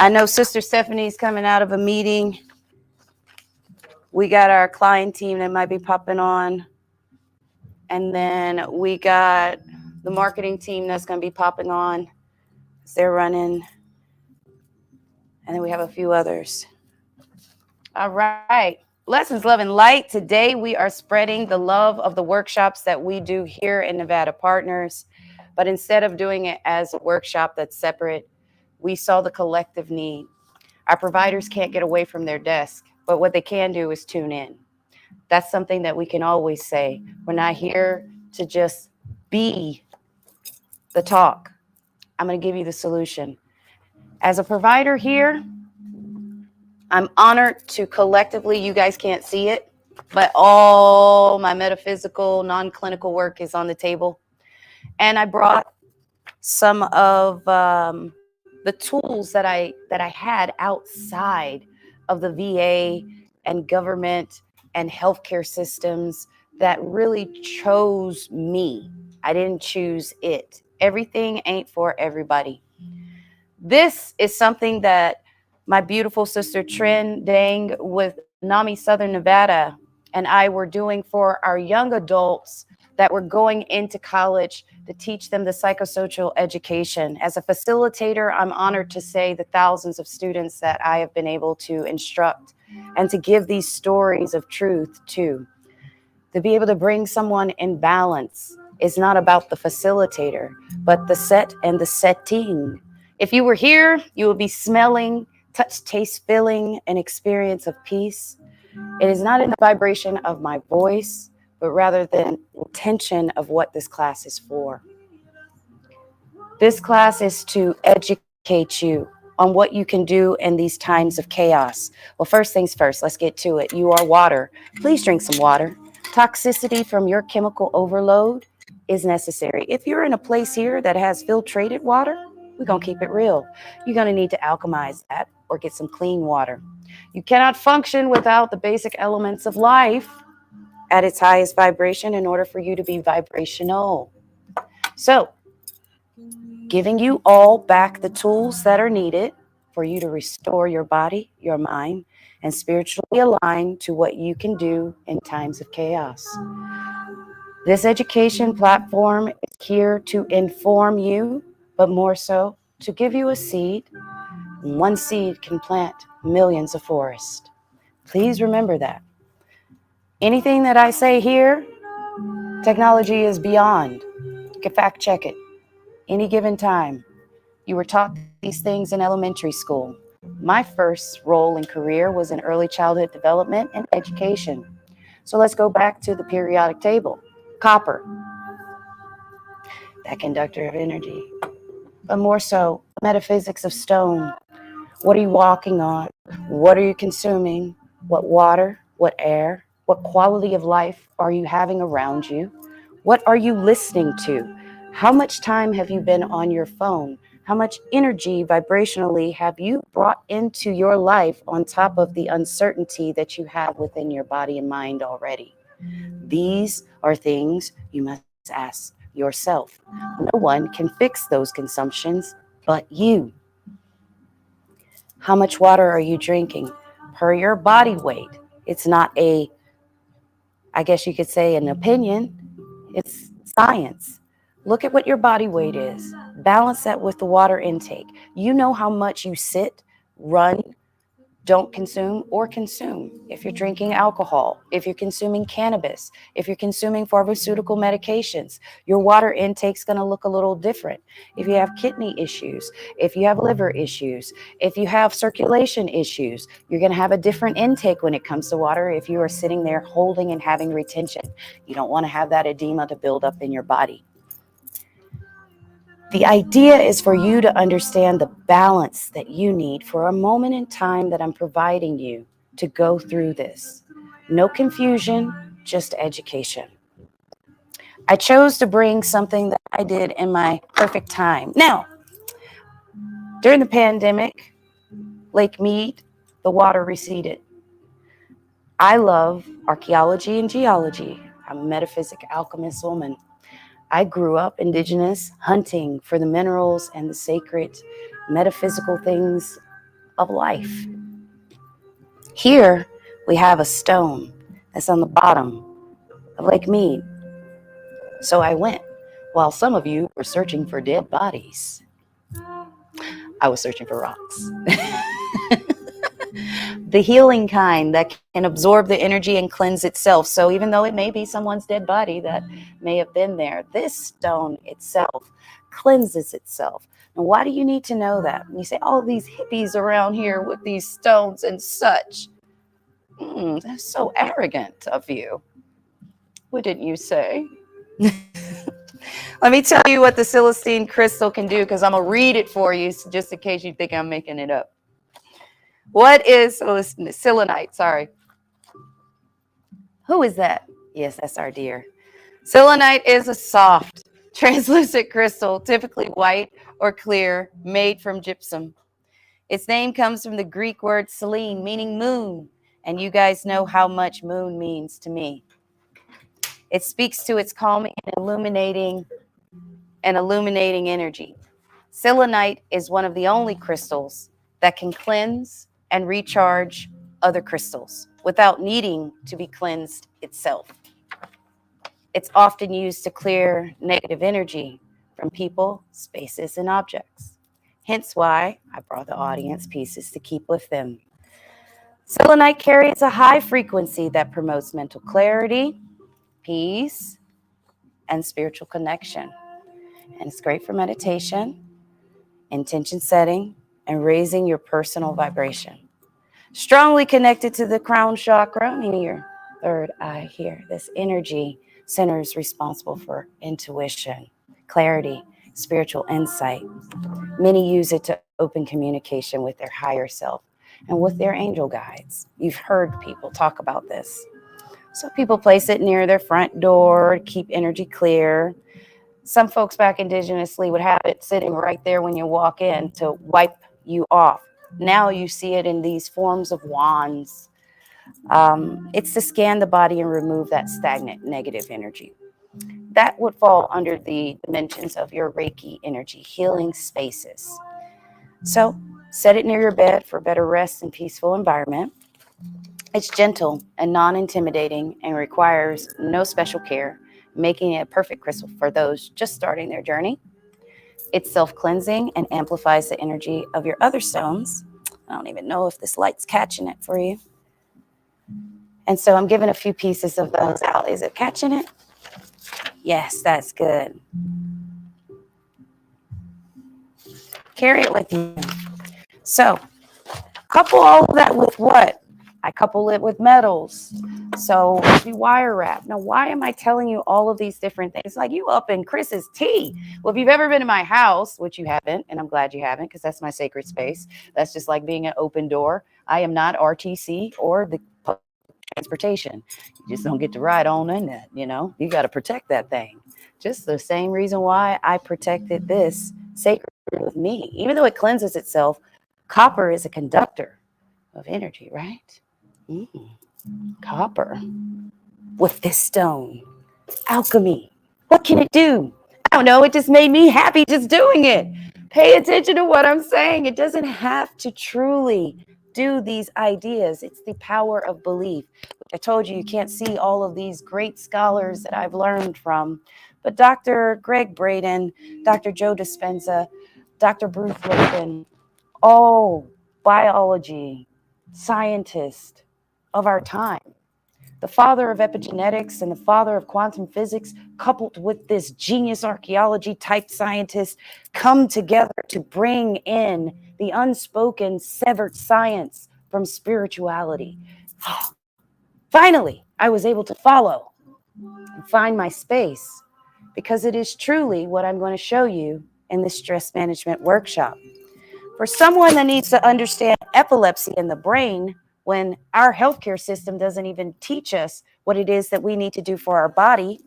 I know Sister Stephanie's coming out of a meeting. We got our client team that might be popping on. And then we got the marketing team that's going to be popping on. They're running. And then we have a few others. All right. Lessons, Love, and Light. Today we are spreading the love of the workshops that we do here in Nevada Partners. But instead of doing it as a workshop that's separate, we saw the collective need. Our providers can't get away from their desk, but what they can do is tune in. That's something that we can always say. We're not here to just be the talk. I'm going to give you the solution. As a provider here, I'm honored to collectively, you guys can't see it, but all my metaphysical, non-clinical work is on the table. And I brought some of the tools that I had outside of the VA and government and healthcare systems that really chose me. I didn't choose it. Everything ain't for everybody. This is something that my beautiful sister Trin Dang with NAMI Southern Nevada and I were doing for our young adults that were going into college to teach them the psychosocial education. As a facilitator, I'm honored to say the thousands of students that I have been able to instruct and to give these stories of truth to. To be able to bring someone in balance is not about the facilitator, but the set and the setting. If you were here, you would be smelling, touch, taste, feeling an experience of peace. It is not in the vibration of my voice, but rather the intention of what this class is for. This class is to educate you on what you can do in these times of chaos. Well, first things first, let's get to it. You are water. Please drink some water. Toxicity from your chemical overload is necessary. If you're in a place here that has filtrated water, we're going to keep it real. You're going to need to alchemize that or get some clean water. You cannot function without the basic elements of life at its highest vibration in order for you to be vibrational. So, giving you all back the tools that are needed for you to restore your body, your mind, and spiritually align to what you can do in times of chaos. This education platform is here to inform you, but more so to give you a seed. One seed can plant millions of forests. Please remember that. Anything that I say here, technology is beyond. You can fact check it. Any given time. You were taught these things in elementary school. My first role and career was in early childhood development and education. So let's go back to the periodic table. Copper, that conductor of energy. But more so, metaphysics of stone. What are you walking on? What are you consuming? What water? What air? What quality of life are you having around you? What are you listening to? How much time have you been on your phone? How much energy vibrationally have you brought into your life on top of the uncertainty that you have within your body and mind already? These are things you must ask yourself. No one can fix those consumptions but you. How much water are you drinking? Per your body weight. It's not I guess you could say an opinion. It's science. Look at what your body weight is. Balance that with the water intake. You know how much you sit, run, don't consume, or consume. If you're drinking alcohol, if you're consuming cannabis, if you're consuming pharmaceutical medications, your water intake's going to look a little different. If you have kidney issues, if you have liver issues, if you have circulation issues, you're going to have a different intake when it comes to water if you are sitting there holding and having retention. You don't want to have that edema to build up in your body. The idea is for you to understand the balance that you need for a moment in time that I'm providing you to go through this. No confusion, just education. I chose to bring something that I did in my perfect time. Now, during the pandemic, Lake Mead, the water receded. I love archaeology and geology. I'm a metaphysic alchemist woman. I grew up indigenous, hunting for the minerals and the sacred metaphysical things of life. Here we have a stone that's on the bottom of Lake Mead. So I went. While some of you were searching for dead bodies, I was searching for rocks. The healing kind that can absorb the energy and cleanse itself. So even though it may be someone's dead body that may have been there, this stone itself cleanses itself. And why do you need to know that? And you say, oh, these hippies around here with these stones and such. That's so arrogant of you. What didn't you say? Let me tell you what the Celestine crystal can do, because I'm going to read it for you just in case you think I'm making it up. What is selenite? Sorry. Who is that? Yes, that's our dear. Selenite is a soft, translucent crystal, typically white or clear, made from gypsum. Its name comes from the Greek word selene, meaning moon. And you guys know how much moon means to me. It speaks to its calming and illuminating energy. Selenite is one of the only crystals that can cleanse and recharge other crystals without needing to be cleansed itself. It's often used to clear negative energy from people, spaces, and objects. Hence why I brought the audience pieces to keep with them. Selenite carries a high frequency that promotes mental clarity, peace, and spiritual connection. And it's great for meditation, intention setting, and raising your personal vibration. Strongly connected to the crown chakra, meaning your third eye here. This energy center is responsible for intuition, clarity, spiritual insight. Many use it to open communication with their higher self and with their angel guides. You've heard people talk about this. So people place it near their front door to keep energy clear. Some folks back indigenously would have it sitting right there when you walk in to wipe you off. Now you see it in these forms of wands. It's to scan the body and remove that stagnant negative energy. That would fall under the dimensions of your Reiki energy, healing spaces. So set it near your bed for better rest and peaceful environment. It's gentle and non-intimidating and requires no special care, making it a perfect crystal for those just starting their journey. It's self-cleansing and amplifies the energy of your other stones. I don't even know if this light's catching it for you. And so I'm giving a few pieces of those out. Is it catching it? Yes, that's good. Carry it with you. So couple all of that with what? I couple it with metals. So you wire wrap. Now, why am I telling you all of these different things? Like you up in Chris's tea. Well, if you've ever been to my house, which you haven't, and I'm glad you haven't, because that's my sacred space. That's just like being an open door. I am not RTC or the public transportation. You just don't get to ride on in that, you know. You got to protect that thing. Just the same reason why I protected this sacred with me. Even though it cleanses itself, copper is a conductor of energy, right? Copper with this stone. Alchemy. What can it do? I don't know. It just made me happy just doing it. Pay attention to what I'm saying. It doesn't have to truly do these ideas. It's the power of belief. I told you can't see all of these great scholars that I've learned from. But Dr. Greg Braden, Dr. Joe Dispenza, Dr. Bruce Lipton, all biology scientists of our time. The father of epigenetics and the father of quantum physics, coupled with this genius archaeology type scientist, come together to bring in the unspoken severed science from spirituality. Finally, I was able to follow and find my space, because it is truly what I'm going to show you in this stress management workshop. For someone that needs to understand epilepsy in the brain, when our healthcare system doesn't even teach us what it is that we need to do for our body,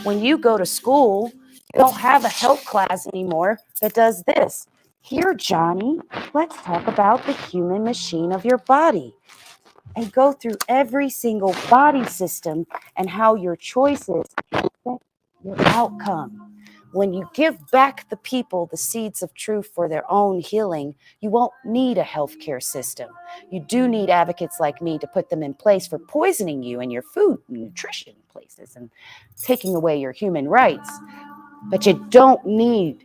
when you go to school, you don't have a health class anymore that does this. Here, Johnny, let's talk about the human machine of your body and go through every single body system and how your choices affect your outcome. when you give back the people the seeds of truth for their own healing, you won't need a healthcare system. You do need advocates like me to put them in place for poisoning you in your food and nutrition places and taking away your human rights. But you don't need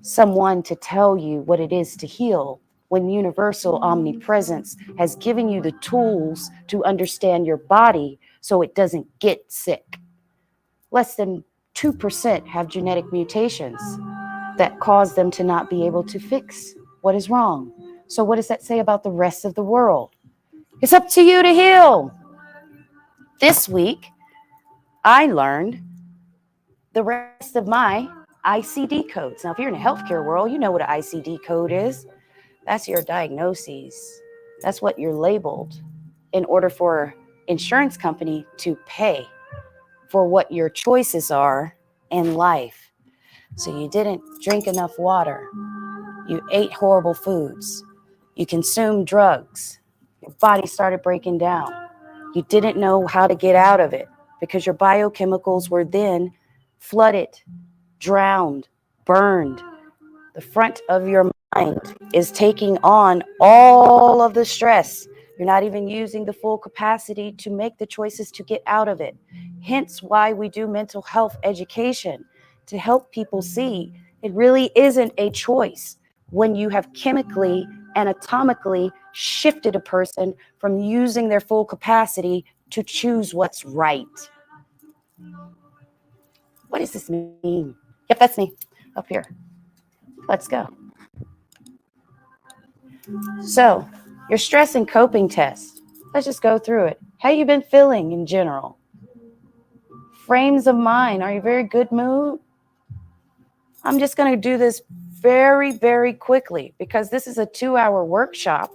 someone to tell you what it is to heal when universal omnipresence has given you the tools to understand your body so it doesn't get sick. Less than 2% have genetic mutations that cause them to not be able to fix what is wrong. So what does that say about the rest of the world? It's up to you to heal. This week, I learned the rest of my ICD codes. Now, if you're in the healthcare world, you know what an ICD code is. That's your diagnoses. That's what you're labeled in order for insurance company to pay for what your choices are in life. So you didn't drink enough water. You ate horrible foods. You consumed drugs. Your body started breaking down. You didn't know how to get out of it because your biochemicals were then flooded, drowned, burned. The front of your mind is taking on all of the stress. You're not even using the full capacity to make the choices to get out of it. Hence why we do mental health education, to help people see it really isn't a choice when you have chemically and atomically shifted a person from using their full capacity to choose what's right. What does this mean? Yep, that's me up here. Let's go. So, your stress and coping test. Let's just go through it. How you been feeling in general? Frames of mind. Are you very good mood? I'm just going to do this very, very quickly because this is a 2-hour workshop.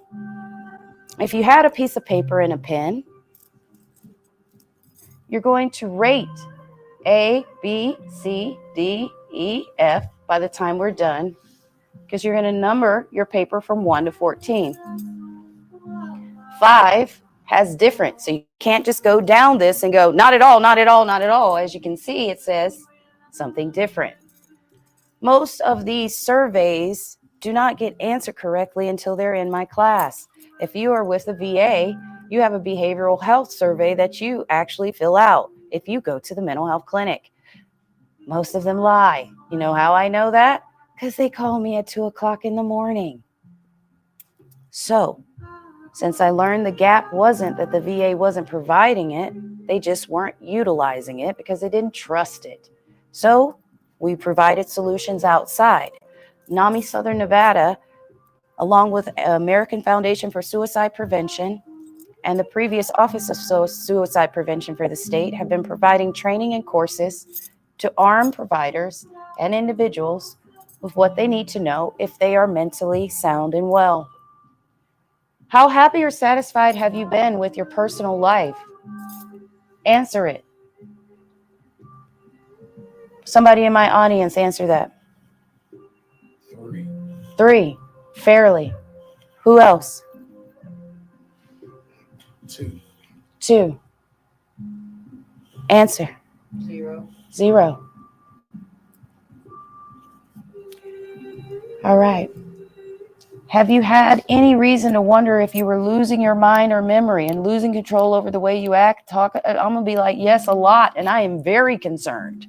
If you had a piece of paper and a pen, you're going to rate A, B, C, D, E, F by the time we're done, because you're going to number your paper from 1 to 14. 5 has different, so you can't just go down this and go, not at all, not at all, not at all. As you can see, it says something different. Most of these surveys do not get answered correctly until they're in my class. If you are with the VA, you have a behavioral health survey that you actually fill out if you go to the mental health clinic. Most of them lie. You know how I know that? Because they call me at 2 o'clock in the morning. So, since I learned the gap wasn't that the VA wasn't providing it, they just weren't utilizing it because they didn't trust it. So, we provided solutions outside. NAMI Southern Nevada, along with American Foundation for Suicide Prevention and the previous Office of Suicide Prevention for the state, have been providing training and courses to arm providers and individuals with what they need to know if they are mentally sound and well. How happy or satisfied have you been with your personal life? Answer it. Somebody in my audience, answer that. 3. Fairly. Who else? 2. Answer. 0. All right. Have you had any reason to wonder if you were losing your mind or memory and losing control over the way you act, talk? I'm going to be like, yes, a lot. And I am very concerned.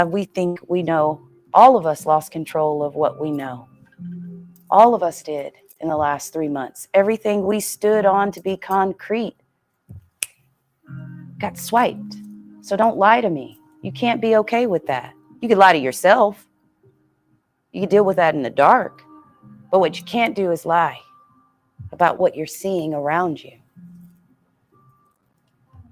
We think we know. All of us lost control of what we know. All of us did in the last 3 months. Everything we stood on to be concrete got swiped. So don't lie to me. You can't be okay with that. You could lie to yourself. You can deal with that in the dark. But what you can't do is lie about what you're seeing around you.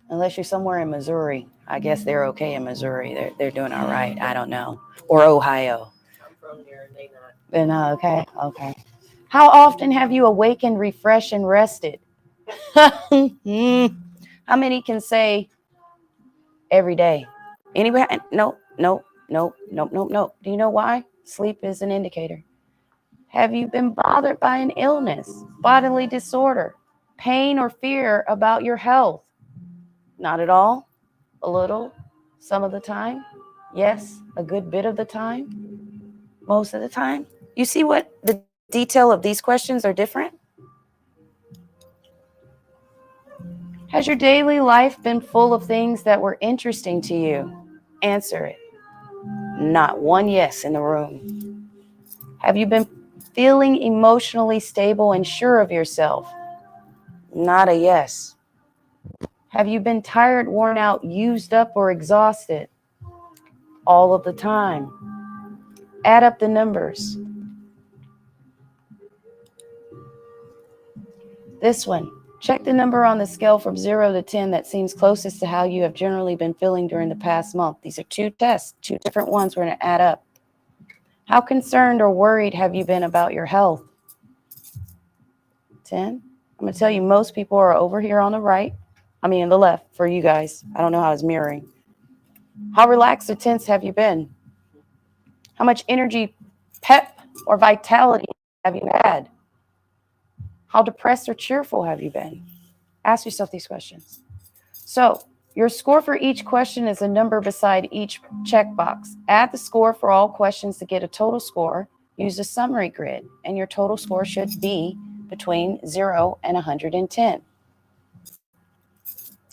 Unless you're somewhere in Missouri. I guess they're okay in Missouri. They're doing all right. I don't know. Or Ohio. I'm from here and they not. Then okay. How often have you awakened, refreshed, and rested? How many can say every day? Anyway, no. Do you know why? Sleep is an indicator. Have you been bothered by an illness, bodily disorder, pain, or fear about your health? Not at all. A little. Some of the time. Yes, a good bit of the time, most of the time. You see what the detail of these questions are different? Has your daily life been full of things that were interesting to you? Answer it. Not one yes in the room. Have you been feeling emotionally stable and sure of yourself? Not a yes. Have you been tired, worn out, used up, or exhausted? All of the time. Add up the numbers. This one. Check the number on the scale from 0 to 10 that seems closest to how you have generally been feeling during the past month. These are 2 tests, 2 different ones we're going to add up. How concerned or worried have you been about your health? 10. I'm going to tell you, most people are over here on the right. The left for you guys. I don't know how it's mirroring. How relaxed or tense have you been? How much energy, pep, or vitality have you had? How depressed or cheerful have you been? Ask yourself these questions. So, your score for each question is a number beside each checkbox. Add the score for all questions to get a total score. Use a summary grid, and your total score should be between 0 and 110.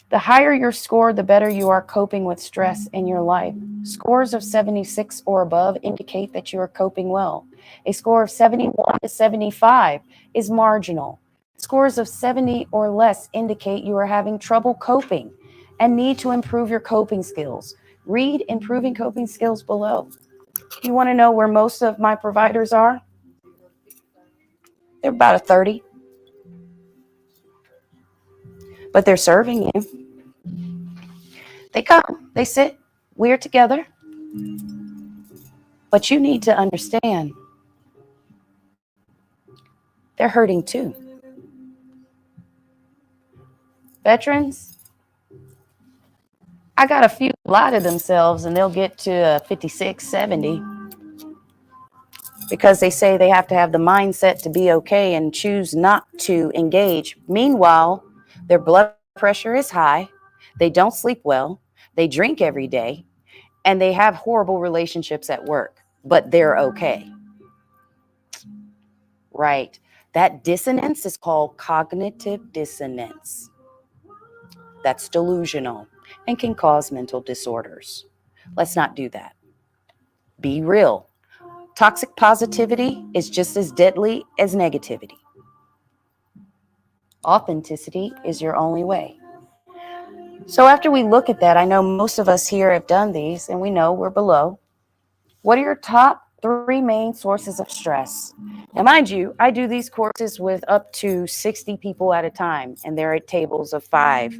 The higher your score, the better you are coping with stress in your life. Scores of 76 or above indicate that you are coping well. A score of 71 to 75 is marginal. Scores of 70 or less indicate you are having trouble coping and need to improve your coping skills. Read Improving Coping Skills below. You want to know where most of my providers are? They're about a 30. But they're serving you. They come, they sit, we're together. But you need to understand, they're hurting too. Veterans, I got a few lie to themselves and they'll get to 56, 70 because they say they have to have the mindset to be okay and choose not to engage. Meanwhile, their blood pressure is high, they don't sleep well, they drink every day, and they have horrible relationships at work, but they're okay. Right. That dissonance is called cognitive dissonance. That's delusional and can cause mental disorders. Let's not do that. Be real. Toxic positivity is just as deadly as negativity. Authenticity is your only way. So after we look at that, I know most of us here have done these and we know we're below. What are your top 3 main sources of stress? Now, mind you, I do these courses with up to 60 people at a time, and they're at tables of 5.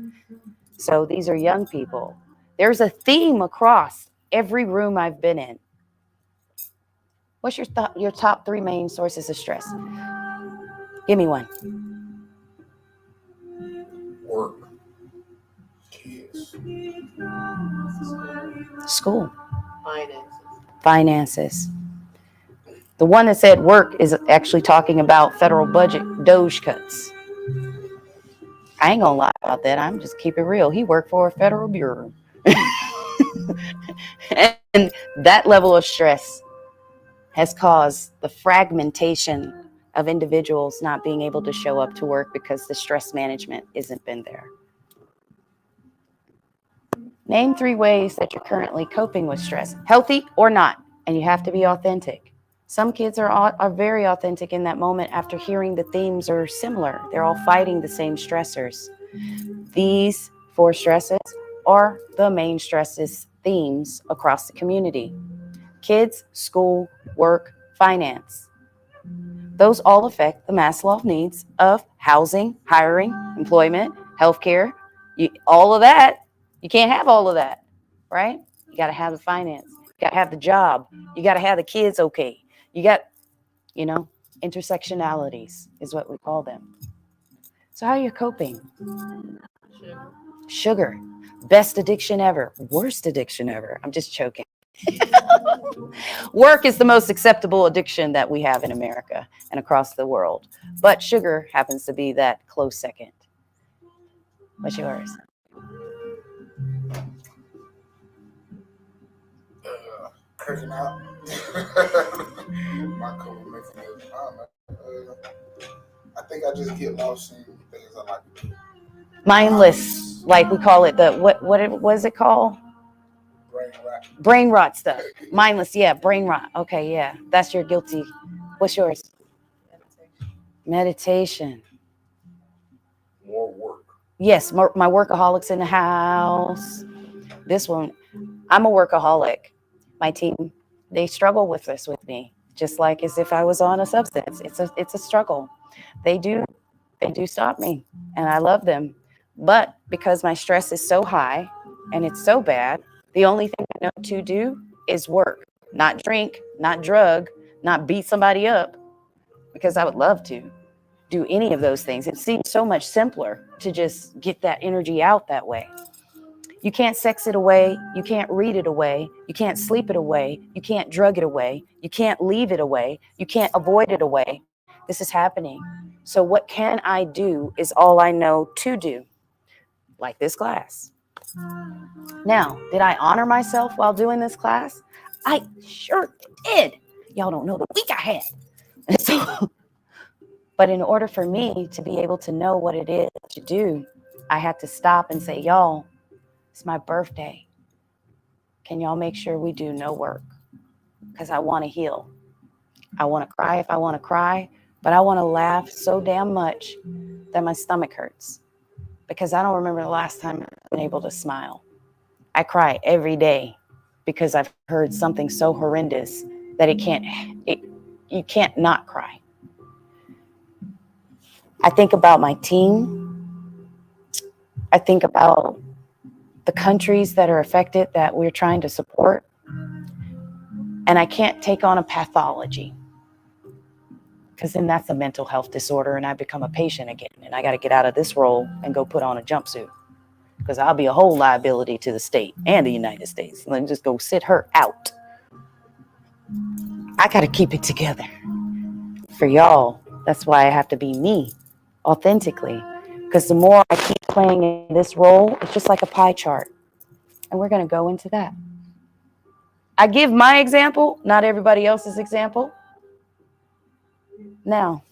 So these are young people. There's a theme across every room I've been in. What's your top 3 main sources of stress? Give me one. Work. Kids. School. Finances. The one that said work is actually talking about federal budget Doge cuts. I ain't gonna lie about that. I'm just keep it real. He worked for a federal bureau. And that level of stress has caused the fragmentation of individuals not being able to show up to work because the stress management isn't been there. Name 3 ways that you're currently coping with stress, healthy or not, and you have to be authentic. Some kids are very authentic in that moment after hearing the themes are similar. They're all fighting the same stressors. These 4 stresses are the main stresses themes across the community. Kids, school, work, finance. Those all affect the Maslow needs of housing, hiring, employment, healthcare, all of that. You can't have all of that, right? You got to have the finance. You got to have the job. You got to have the kids okay. You got, intersectionalities is what we call them. So how are you coping? Sugar. Best addiction ever. Worst addiction ever. I'm just joking. Work is the most acceptable addiction that we have in America and across the world. But sugar happens to be that close second. What's yours? cracking out. My co-mechanism. I don't know. I think I just get lost in things I like to do. Mindless, like we call it the what was it called? Brain rot. Brain rot stuff. Mindless, yeah, brain rot. Okay, yeah, that's your guilty. What's yours? Meditation. More work. Yes, my workaholics in the house. This one, I'm a workaholic. My team, they struggle with this with me, just like as if I was on a substance. It's a struggle. They do stop me, and I love them. But because my stress is so high and it's so bad, the only thing I know to do is work, not drink, not drug, not beat somebody up, because I would love to do any of those things. It seems so much simpler to just get that energy out that way. You can't sex it away. You can't read it away. You can't sleep it away. You can't drug it away. You can't leave it away. You can't avoid it away. This is happening. So what can I do is all I know to do, like this class. Now, did I honor myself while doing this class? I sure did. Y'all don't know the week I had. And so, but in order for me to be able to know what it is to do, I had to stop and say, y'all, it's my birthday. Can y'all make sure we do no work? Because I want to heal. I want to cry if I want to cry, but I want to laugh so damn much that my stomach hurts, because I don't remember the last time I've been able to smile. I cry every day because I've heard something so horrendous that you can't not cry. I think about my team. I think about the countries that are affected that we're trying to support. And I can't take on a pathology, because then that's a mental health disorder and I become a patient again. And I got to get out of this role and go put on a jumpsuit, because I'll be a whole liability to the state and the United States. Let me just go sit her out. I got to keep it together for y'all. That's why I have to be me authentically, because the more I keep playing in this role, it's just like a pie chart. And we're going to go into that. I give my example, not everybody else's example. Now,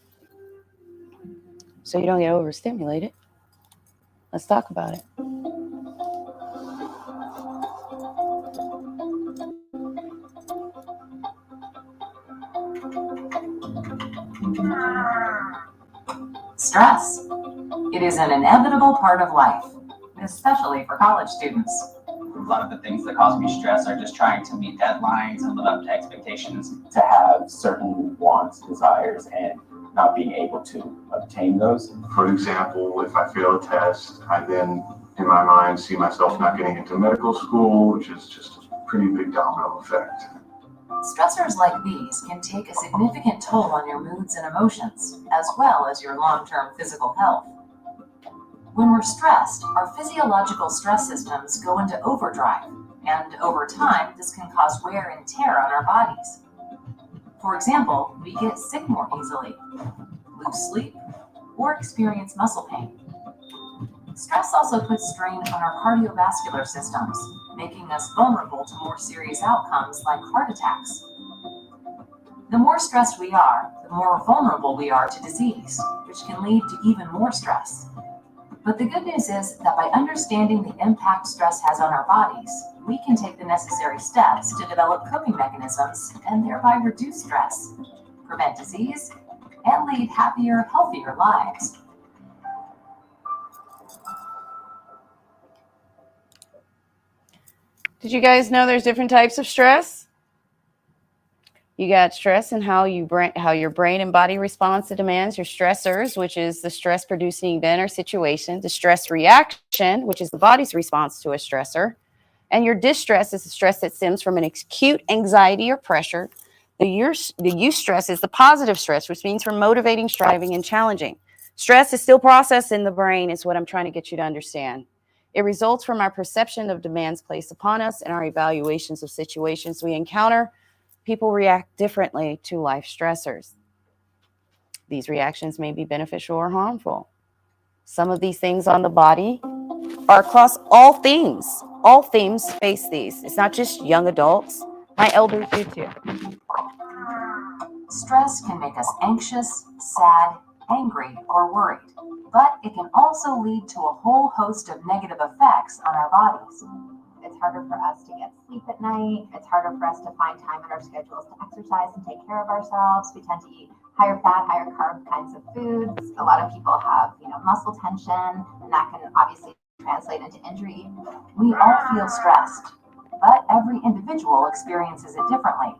so you don't get overstimulated, let's talk about it. Stress. It is an inevitable part of life, especially for college students. A lot of the things that cause me stress are just trying to meet deadlines and live up to expectations. To have certain wants, desires, and not being able to obtain those. For example, if I fail a test, I then, in my mind, see myself not getting into medical school, which is just a pretty big domino effect. Stressors like these can take a significant toll on your moods and emotions, as well as your long-term physical health. When we're stressed, our physiological stress systems go into overdrive, and over time, this can cause wear and tear on our bodies. For example, we get sick more easily, lose sleep, or experience muscle pain. Stress also puts strain on our cardiovascular systems, making us vulnerable to more serious outcomes like heart attacks. The more stressed we are, the more vulnerable we are to disease, which can lead to even more stress. But the good news is that by understanding the impact stress has on our bodies, we can take the necessary steps to develop coping mechanisms and thereby reduce stress, prevent disease, and lead happier, healthier lives. Did you guys know there's different types of stress? You got stress and how your brain and body responds to demands, your stressors, which is the stress producing event or situation, the stress reaction, which is the body's response to a stressor, and your distress is the stress that stems from an acute anxiety or pressure. The eustress is the positive stress, which means from motivating, striving, and challenging. Stress is still processed in the brain, is what I'm trying to get you to understand. It results from our perception of demands placed upon us and our evaluations of situations we encounter. People react differently to life stressors. These reactions may be beneficial or harmful. Some of these things on the body are across all themes. All themes face these. It's not just young adults. My elders do too. Stress can make us anxious, sad, angry, or worried, but it can also lead to a whole host of negative effects on our bodies. It's harder for us to get sleep at night. It's harder for us to find time in our schedules to exercise and take care of ourselves. We tend to eat higher fat, higher carb kinds of foods. A lot of people have, muscle tension, and that can obviously translate into injury. We all feel stressed, but every individual experiences it differently.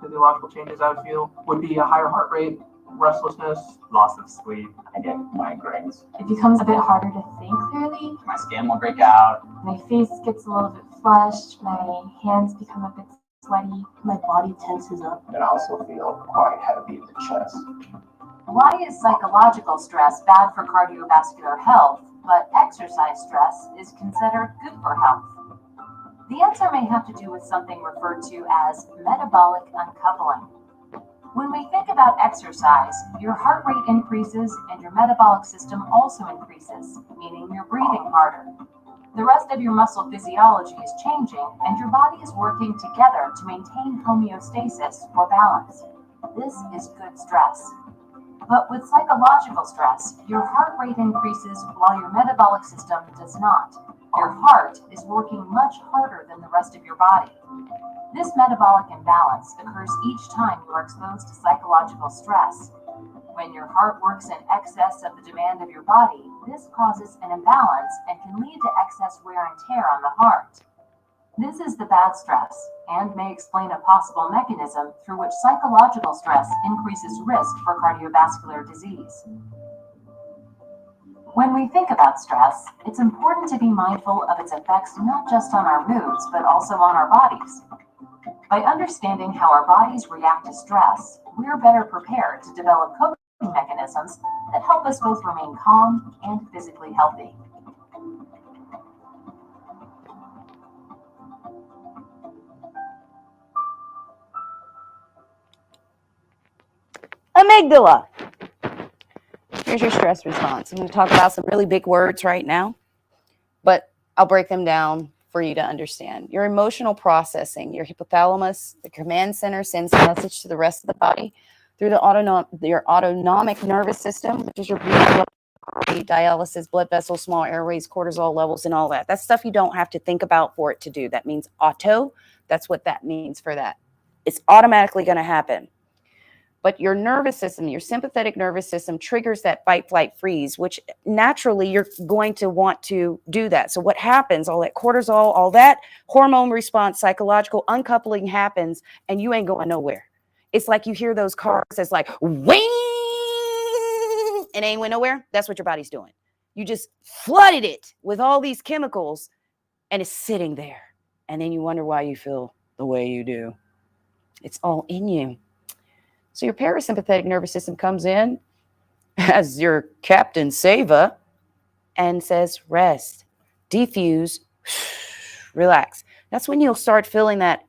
Physiological changes I would feel would be a higher heart rate, restlessness, Loss of sleep. I get migraines. It becomes a bit harder to think clearly. My skin will break out. My face gets a little bit flushed. My hands become a bit sweaty. My body tenses up. And I also feel quite heavy in the chest. Why is psychological stress bad for cardiovascular health, but exercise stress is considered good for health? The answer may have to do with something referred to as metabolic uncoupling. When we think about exercise, your heart rate increases and your metabolic system also increases, meaning you're breathing harder. The rest of your muscle physiology is changing and your body is working together to maintain homeostasis or balance. This is good stress. But with psychological stress, your heart rate increases while your metabolic system does not. Your heart is working much harder than the rest of your body. This metabolic imbalance occurs each time you are exposed to psychological stress. When your heart works in excess of the demand of your body, this causes an imbalance and can lead to excess wear and tear on the heart. This is the bad stress and may explain a possible mechanism through which psychological stress increases risk for cardiovascular disease. When we think about stress, it's important to be mindful of its effects not just on our moods, but also on our bodies. By understanding how our bodies react to stress, we're better prepared to develop coping mechanisms that help us both remain calm and physically healthy. Amygdala. Here's your stress response. I'm going to talk about some really big words right now, but I'll break them down for you to understand. Your emotional processing, your hypothalamus, the command center sends a message to the rest of the body through your autonomic nervous system, which is your breathing, dialysis, blood vessels, small airways, cortisol levels, and all that. That's stuff you don't have to think about for it to do. That means auto. That's what that means for that. It's automatically going to happen. But your nervous system, your sympathetic nervous system triggers that fight, flight, freeze, which naturally you're going to want to do that. So what happens, all that cortisol, all that hormone response, psychological uncoupling happens, and you ain't going nowhere. It's like you hear those cars that's like, wing, and ain't went nowhere. That's what your body's doing. You just flooded it with all these chemicals, and it's sitting there. And then you wonder why you feel the way you do. It's all in you. So your parasympathetic nervous system comes in as your Captain Seva and says, rest, defuse, relax. That's when you'll start feeling that,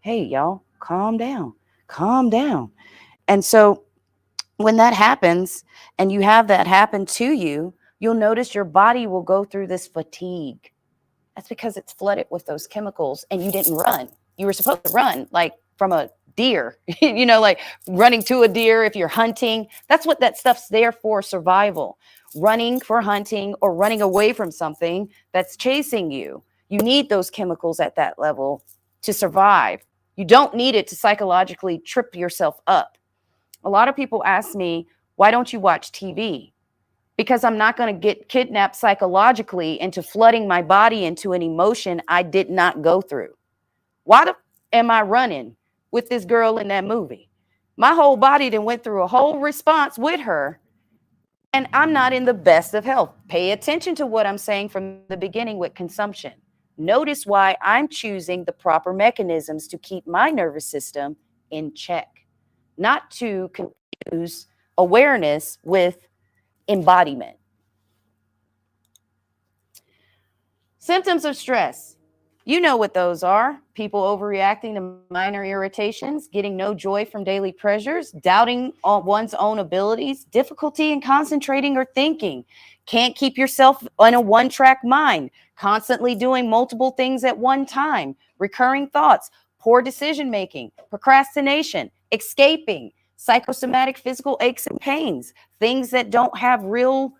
hey, y'all, calm down, calm down. And so when that happens and you have that happen to you, you'll notice your body will go through this fatigue. That's because it's flooded with those chemicals and you didn't run. You were supposed to run like from a deer, like running to a deer if you're hunting. That's what that stuff's there for, survival. Running for hunting or running away from something that's chasing you. You need those chemicals at that level to survive. You don't need it to psychologically trip yourself up. A lot of people ask me, why don't you watch TV? Because I'm not going to get kidnapped psychologically into flooding my body into an emotion I did not go through. Why am I running with this girl in that movie? My whole body then went through a whole response with her, and I'm not in the best of health. Pay attention to what I'm saying from the beginning with consumption. Notice why I'm choosing the proper mechanisms to keep my nervous system in check, not to confuse awareness with embodiment. Symptoms of stress. You know what those are. People overreacting to minor irritations, getting no joy from daily pressures, doubting on one's own abilities, difficulty in concentrating or thinking, can't keep yourself on a one-track mind, constantly doing multiple things at one time, recurring thoughts, poor decision making, procrastination, escaping, psychosomatic physical aches and pains, things that don't have real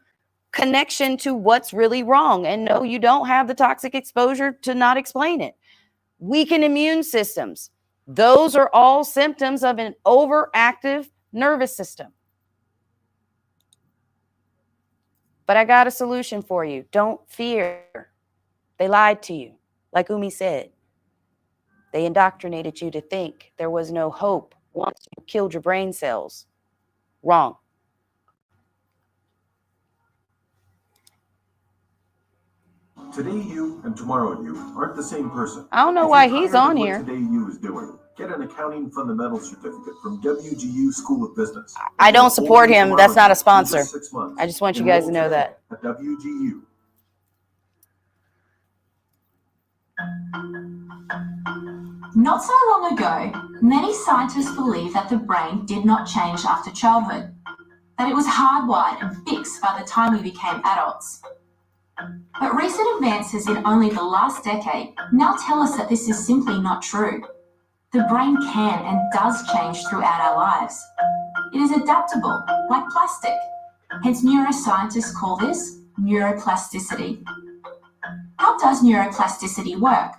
connection to what's really wrong. And no, you don't have the toxic exposure to not explain it. Weakened immune systems. Those are all symptoms of an overactive nervous system. But I got a solution for you. Don't fear. They lied to you. Like Umi said, they indoctrinated you to think there was no hope once you killed your brain cells. Wrong. Today you and tomorrow you aren't the same person. I don't know If why you're he's tired of on what here. Today you is doing. Get an accounting fundamentals certificate from WGU School of Business. I don't support him. That's not a sponsor. 6 months. I just want you guys to know that. At WGU. Not so long ago, many scientists believed that the brain did not change after childhood, that it was hardwired and fixed by the time we became adults. But recent advances in only the last decade now tell us that this is simply not true. The brain can and does change throughout our lives. It is adaptable, like plastic. Hence, neuroscientists call this neuroplasticity. How does neuroplasticity work?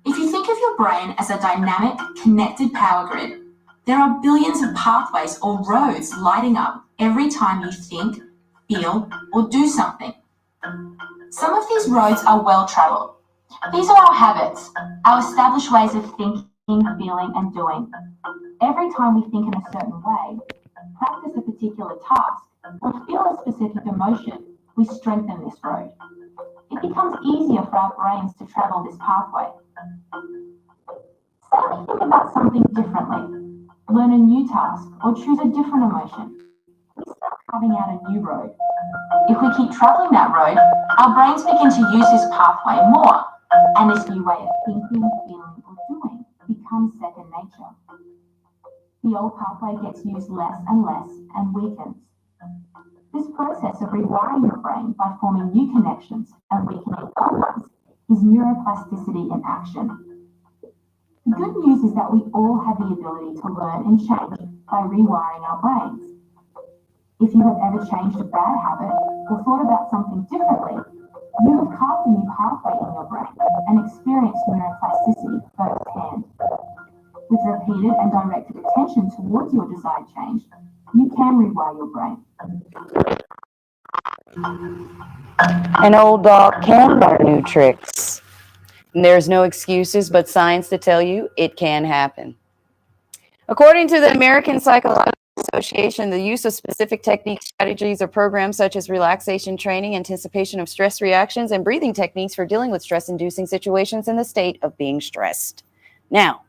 If you think of your brain as a dynamic, connected power grid, there are billions of pathways or roads lighting up every time you think, feel, or do something. Some of these roads are well-traveled. These are our habits, our established ways of thinking, feeling, and doing. Every time we think in a certain way, practice a particular task, or feel a specific emotion, we strengthen this road. It becomes easier for our brains to travel this pathway. Say we think about something differently, learn a new task, or choose a different emotion. We start carving out a new road. If we keep traveling that road, our brains begin to use this pathway more, and this new way of thinking, feeling, or doing becomes second nature. The old pathway gets used less and weakens. This process of rewiring your brain by forming new connections and weakening old ones is neuroplasticity in action. The good news is that we all have the ability to learn and change by rewiring our brains. If you have ever changed a bad habit or thought about something differently, you have carved a new pathway in your brain and experienced neuroplasticity firsthand. With repeated and directed attention towards your desired change, you can rewire your brain. An old dog can learn new tricks. And there's no excuses but science to tell you it can happen. According to the American Psychosocial Association, the use of specific techniques, strategies, or programs such as relaxation training, anticipation of stress reactions, and breathing techniques for dealing with stress-inducing situations in the state of being stressed. Now,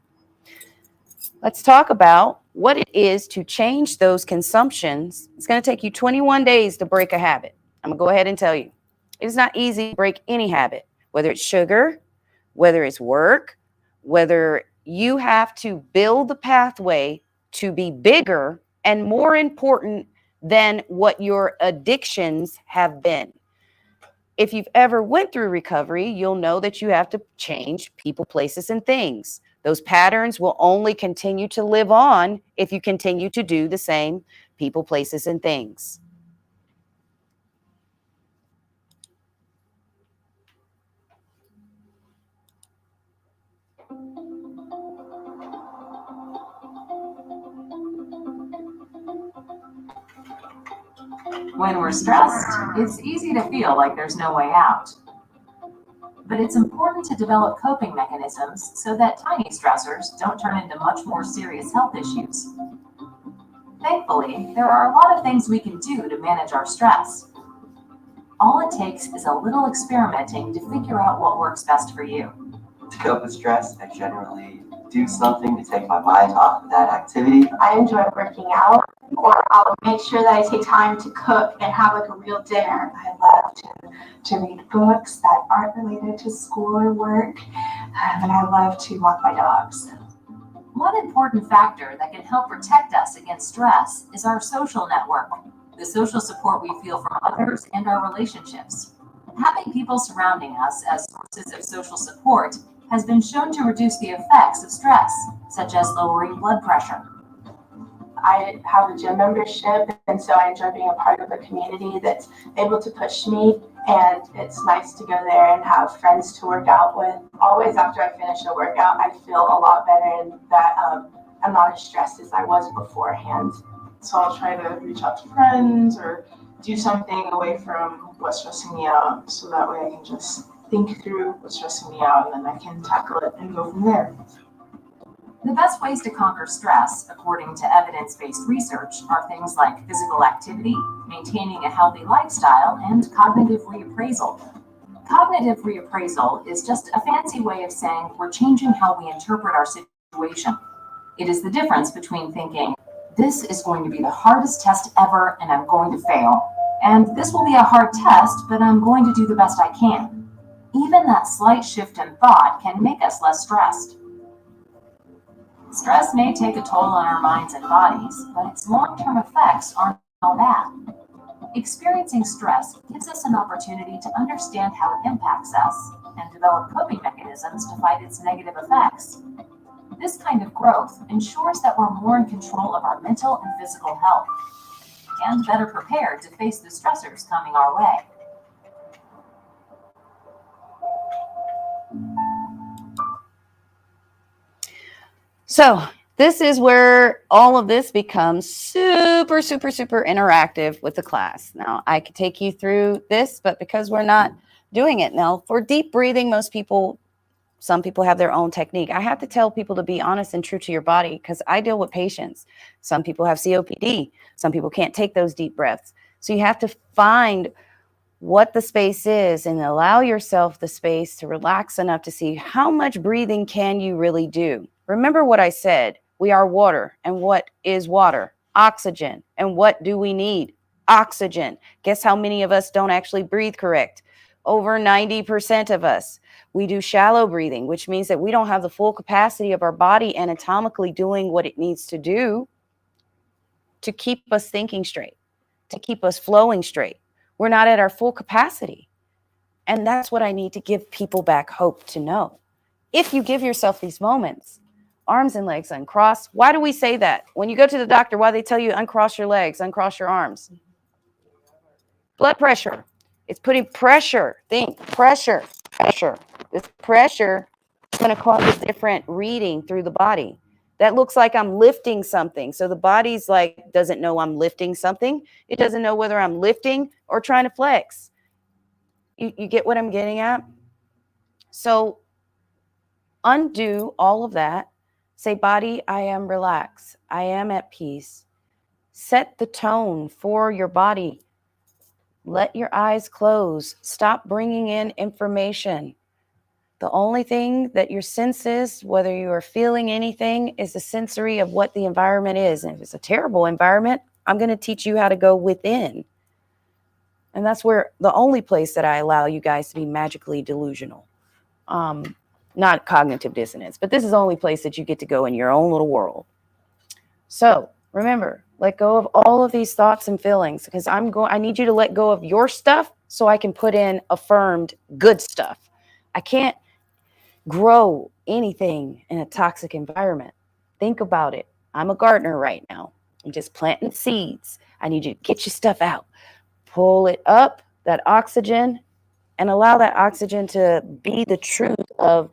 let's talk about what it is to change those consumptions. It's going to take you 21 days to break a habit. I'm going to go ahead and tell you. It is not easy to break any habit, whether it's sugar, whether it's work, whether you have to build the pathway to be bigger and more important than what your addictions have been. If you've ever went through recovery, you'll know that you have to change people, places, and things. Those patterns will only continue to live on if you continue to do the same people, places, and things. When we're stressed, it's easy to feel like there's no way out. But it's important to develop coping mechanisms so that tiny stressors don't turn into much more serious health issues. Thankfully, there are a lot of things we can do to manage our stress. All it takes is a little experimenting to figure out what works best for you. To cope with stress, I generally do something to take my mind off of that activity. I enjoy working out, or I'll make sure that I take time to cook and have like a real dinner. I love to read books that aren't related to school or work, and I love to walk my dogs. One important factor that can help protect us against stress is our social network, the social support we feel from others and our relationships. Having people surrounding us as sources of social support has been shown to reduce the effects of stress, such as lowering blood pressure. I have a gym membership, and so I enjoy being a part of a community that's able to push me, and it's nice to go there and have friends to work out with. Always after I finish a workout, I feel a lot better and that I'm not as stressed as I was beforehand. So I'll try to reach out to friends or do something away from what's stressing me out, so that way I can just think through what's stressing me out and then I can tackle it and go from there. The best ways to conquer stress, according to evidence-based research, are things like physical activity, maintaining a healthy lifestyle, and cognitive reappraisal. Cognitive reappraisal is just a fancy way of saying we're changing how we interpret our situation. It is the difference between thinking, this is going to be the hardest test ever and I'm going to fail, and this will be a hard test, but I'm going to do the best I can. Even that slight shift in thought can make us less stressed. Stress may take a toll on our minds and bodies, but its long-term effects aren't all bad. Experiencing stress gives us an opportunity to understand how it impacts us and develop coping mechanisms to fight its negative effects. This kind of growth ensures that we're more in control of our mental and physical health and better prepared to face the stressors coming our way. So this is where all of this becomes super, super, super interactive with the class. Now, I could take you through this, but because we're not doing it now, for deep breathing, some people have their own technique. I have to tell people to be honest and true to your body because I deal with patients. Some people have COPD. Some people can't take those deep breaths. So you have to find what the space is and allow yourself the space to relax enough to see how much breathing can you really do. Remember what I said, we are water. And what is water? Oxygen. And what do we need? Oxygen. Guess how many of us don't actually breathe correct? Over 90% of us. We do shallow breathing, which means that we don't have the full capacity of our body anatomically doing what it needs to do to keep us thinking straight, to keep us flowing straight. We're not at our full capacity. And that's what I need to give people back hope to know. If you give yourself these moments, arms and legs uncrossed. Why do we say that? When you go to the doctor, why do they tell you uncross your legs, uncross your arms? Blood pressure. It's putting pressure. Think pressure, pressure. This pressure is going to cause a different reading through the body. That looks like I'm lifting something. So the body's like, doesn't know I'm lifting something. It doesn't know whether I'm lifting or trying to flex. You get what I'm getting at? So undo all of that. Say, body, I am relaxed. I am at peace. Set the tone for your body. Let your eyes close. Stop bringing in information. The only thing that your sense is, whether you are feeling anything, is the sensory of what the environment is. And if it's a terrible environment, I'm going to teach you how to go within. And that's where the only place that I allow you guys to be magically delusional. Not cognitive dissonance, but this is the only place that you get to go in your own little world. So remember, let go of all of these thoughts and feelings because I need you to let go of your stuff so I can put in affirmed good stuff. I can't grow anything in a toxic environment. Think about it. I'm a gardener right now. I'm just planting seeds. I need you to get your stuff out. Pull it up, that oxygen, and allow that oxygen to be the truth of,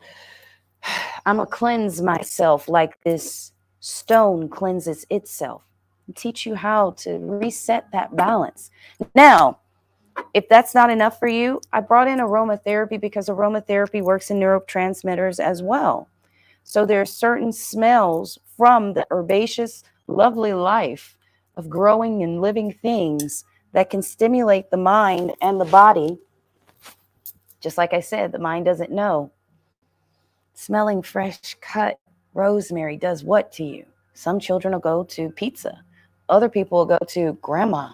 I'm going to cleanse myself like this stone cleanses itself. And teach you how to reset that balance. Now, if that's not enough for you, I brought in aromatherapy because aromatherapy works in neurotransmitters as well. So there are certain smells from the herbaceous, lovely life of growing and living things that can stimulate the mind and the body. Just like I said, the mind doesn't know. Smelling fresh cut rosemary does what to you? Some children will go to pizza. Other people will go to grandma.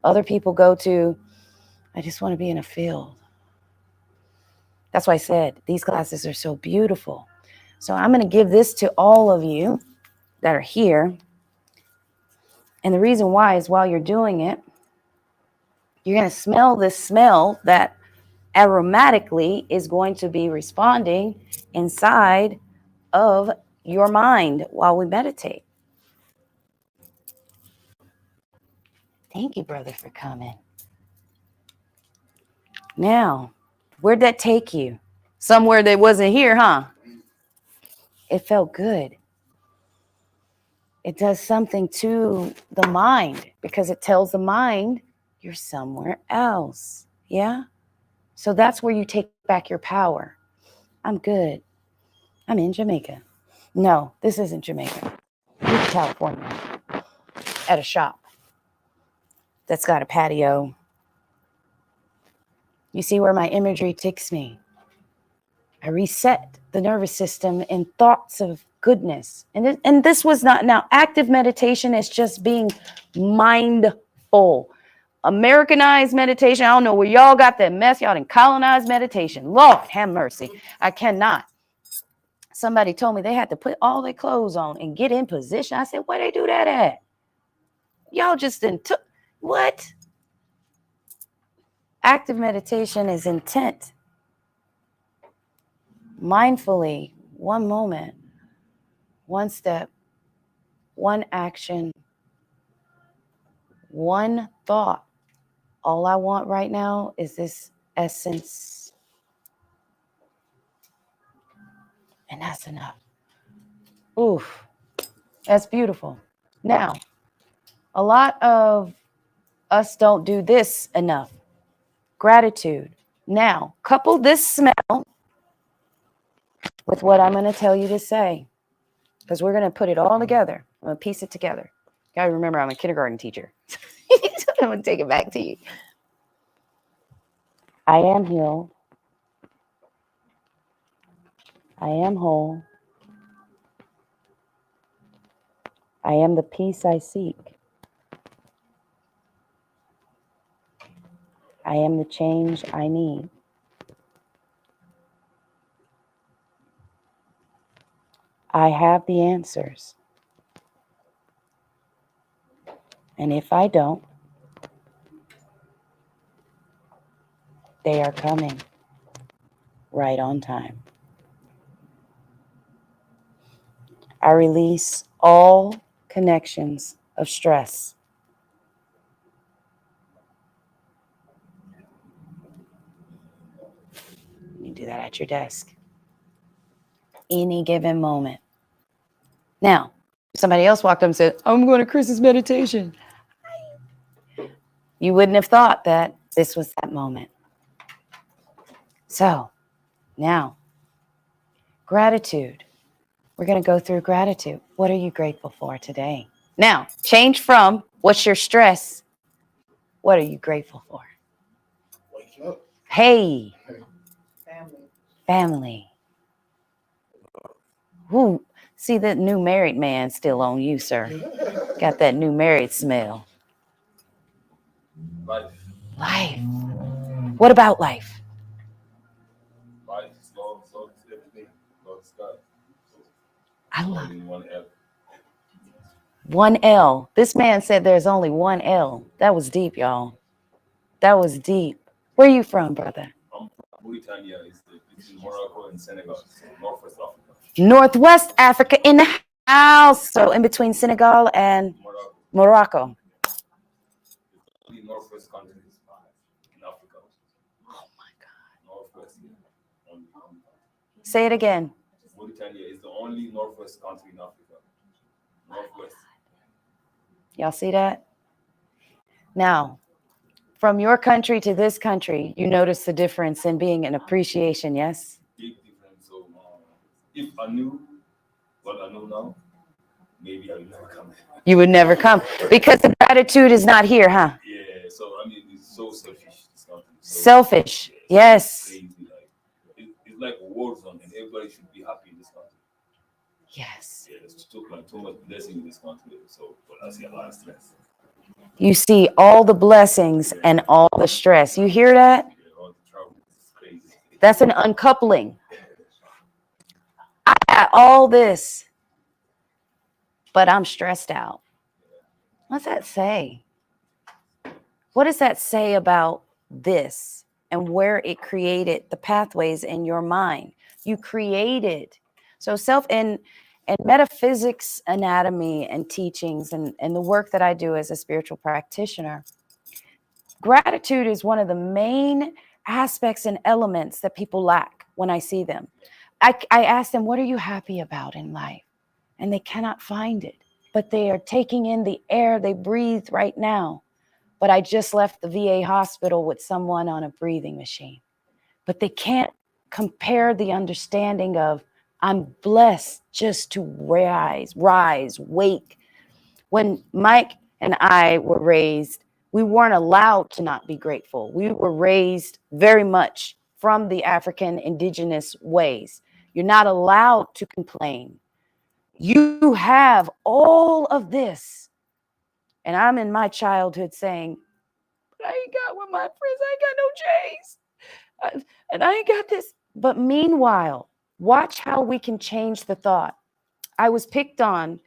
Other people go to, I just want to be in a field. That's why I said these classes are so beautiful. So I'm going to give this to all of you that are here. And the reason why is while you're doing it, you're going to smell this smell that aromatically is going to be responding inside of your mind while we meditate. Thank you, brother, for coming. Now, where'd that take you? Somewhere that wasn't here, huh? It felt good. It does something to the mind because it tells the mind you're somewhere else. Yeah? So that's where you take back your power. I'm good. I'm in Jamaica. No, this isn't Jamaica. This is California. At a shop that's got a patio. You see where my imagery takes me. I reset the nervous system in thoughts of goodness. And this was not, now active meditation is just being mindful. Americanized meditation, I don't know where y'all got that mess. Y'all didn't colonize meditation. Lord, have mercy. I cannot. Somebody told me they had to put all their clothes on and get in position. I said, where they do that at? Y'all just didn't took, what? Active meditation is intent. Mindfully, one moment, one step, one action, one thought. All I want right now is this essence. And that's enough. Oof, that's beautiful. Now, a lot of us don't do this enough. Gratitude. Now, couple this smell with what I'm going to tell you to say, because we're going to put it all together. I'm going to piece it together. You got to remember, I'm a kindergarten teacher. I'm going to take it back to you. I am healed. I am whole. I am the peace I seek. I am the change I need. I have the answers. And if I don't, they are coming right on time. I release all connections of stress. You do that at your desk. Any given moment. Now, somebody else walked up and said, I'm going to Chris's meditation. You wouldn't have thought that this was that moment. So, now, gratitude. We're going to go through gratitude. What are you grateful for today? Now, change from what's your stress? What are you grateful for? Wake up. Hey. Family. Family. Ooh, see that new married man still on you, sir. Got that new married smell. Life. Life. What about life? Life is love, so is everything. Love is God. I love only one L. One L. This man said there's only one L. That was deep, y'all. That was deep. Where are you from, brother? I'm from Mauritania. It's between Morocco and Senegal, so Northwest Africa. Northwest Africa in the house. So in between Senegal and Morocco. It's the only Northwest country in Africa. Oh my God. Northwest, yeah. Only. Say it again. Mauritania is the only Northwest country in Africa. Northwest. Y'all see that? Now, from your country to this country, you notice the difference in being an appreciation, yes? Big difference. So if I knew what I know now, maybe I would never come. You would never come because the gratitude is not here, huh? Yeah, so I mean, it's so selfish. This country. So Selfish, yes. Crazy, like, it's like a war zone, and everybody should be happy in this country. Yes. Yeah, there's too much blessing in this country, so but I see a lot of stress. You see all the blessings and all the stress. You hear that? Yeah, all the trouble is crazy. That's an uncoupling. I got all this, but I'm stressed out. What's that say? What does that say about this and where it created the pathways in your mind. You created. So and metaphysics, anatomy, and teachings, and the work that I do as a spiritual practitioner, gratitude is one of the main aspects and elements that people lack when I see them. I ask them, what are you happy about in life? And they cannot find it, but they are taking in the air they breathe right now. But I just left the VA hospital with someone on a breathing machine. But they can't compare the understanding of, I'm blessed just to rise, wake. When Mike and I were raised, we weren't allowed to not be grateful. We were raised very much from the African indigenous ways. You're not allowed to complain. You have all of this. And I'm in my childhood saying, but I ain't got with my friends. I ain't got no J's. And I ain't got this. But meanwhile, watch how we can change the thought. I was picked on,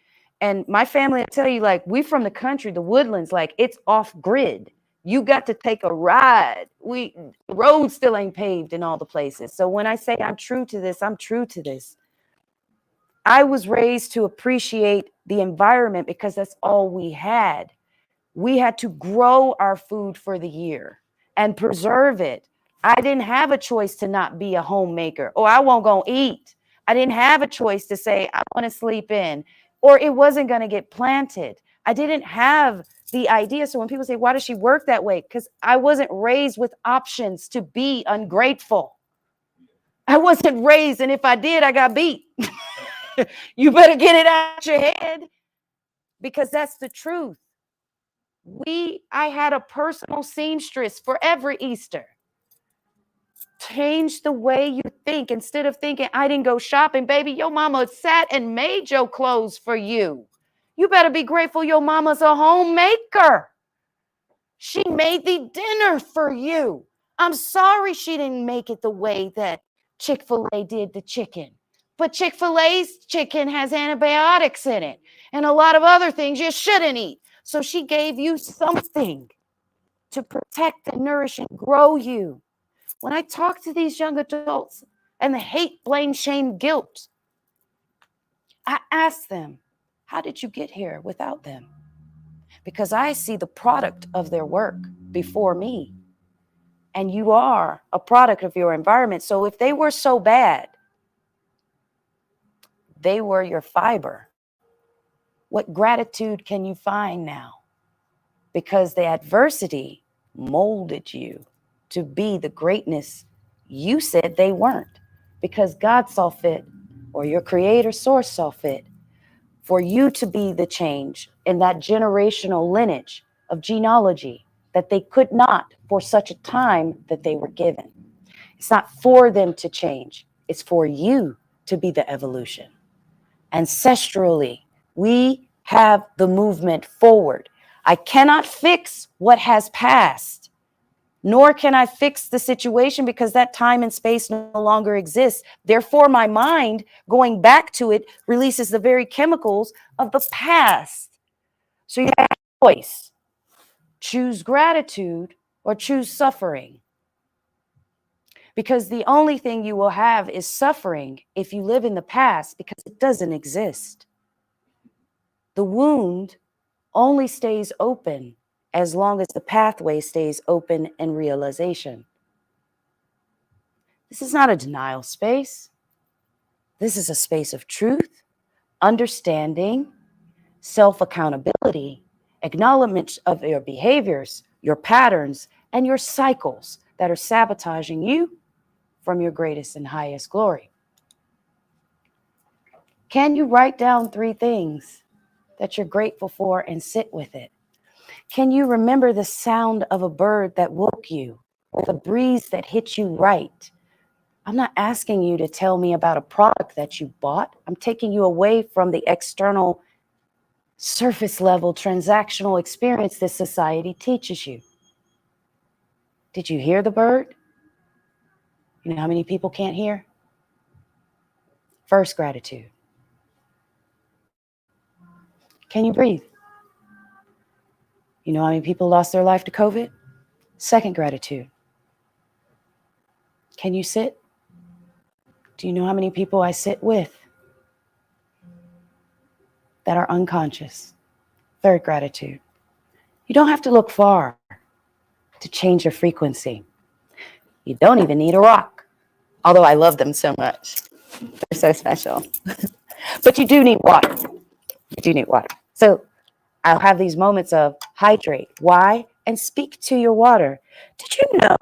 and my family, I tell you, like, we from the country, the woodlands, like, it's off grid. You got to take a ride. Roads still ain't paved in all the places. So when I say I'm true to this, I'm true to this. I was raised to appreciate the environment because that's all we had. We had to grow our food for the year and preserve it. I didn't have a choice to not be a homemaker, or I won't go eat. I didn't have a choice to say, I want to sleep in, or it wasn't going to get planted. I didn't have the idea. So when people say, why does she work that way? Because I wasn't raised with options to be ungrateful. I wasn't raised, and if I did, I got beat. You better get it out your head, because that's the truth. I had a personal seamstress for every Easter. Change the way you think. Instead of thinking, I didn't go shopping, baby, your mama sat and made your clothes for you. You better be grateful your mama's a homemaker. She made the dinner for you. I'm sorry she didn't make it the way that Chick-fil-A did the chicken. But Chick-fil-A's chicken has antibiotics in it and a lot of other things you shouldn't eat. So she gave you something to protect and nourish and grow you. When I talk to these young adults and the hate, blame, shame, guilt, I ask them, how did you get here without them? Because I see the product of their work before me. And you are a product of your environment. So if they were so bad, they were your fiber. What gratitude can you find now? Because the adversity molded you to be the greatness you said they weren't. Because God saw fit, or your creator source saw fit, for you to be the change in that generational lineage of genealogy that they could not for such a time that they were given. It's not for them to change. It's for you to be the evolution. Ancestrally, we have the movement forward. I cannot fix what has passed, nor can I fix the situation because that time and space no longer exists. Therefore, my mind, going back to it, releases the very chemicals of the past. So you have a choice. Choose gratitude or choose suffering. Because the only thing you will have is suffering if you live in the past, because it doesn't exist. The wound only stays open as long as the pathway stays open and realization. This is not a denial space. This is a space of truth, understanding, self-accountability, acknowledgement of your behaviors, your patterns, and your cycles that are sabotaging you from your greatest and highest glory. Can you write down 3 things that you're grateful for and sit with it? Can you remember the sound of a bird that woke you, or the breeze that hit you right? I'm not asking you to tell me about a product that you bought. I'm taking you away from the external, surface level, transactional experience this society teaches you. Did you hear the bird? You know how many people can't hear? First, gratitude. Can you breathe? You know how many people lost their life to COVID? Second, gratitude. Can you sit? Do you know how many people I sit with that are unconscious? Third gratitude. You don't have to look far to change your frequency. You don't even need a rock. Although I love them so much. They're so special. But you do need water. You do need water. So I'll have these moments of hydrate. Why? And speak to your water. Did you know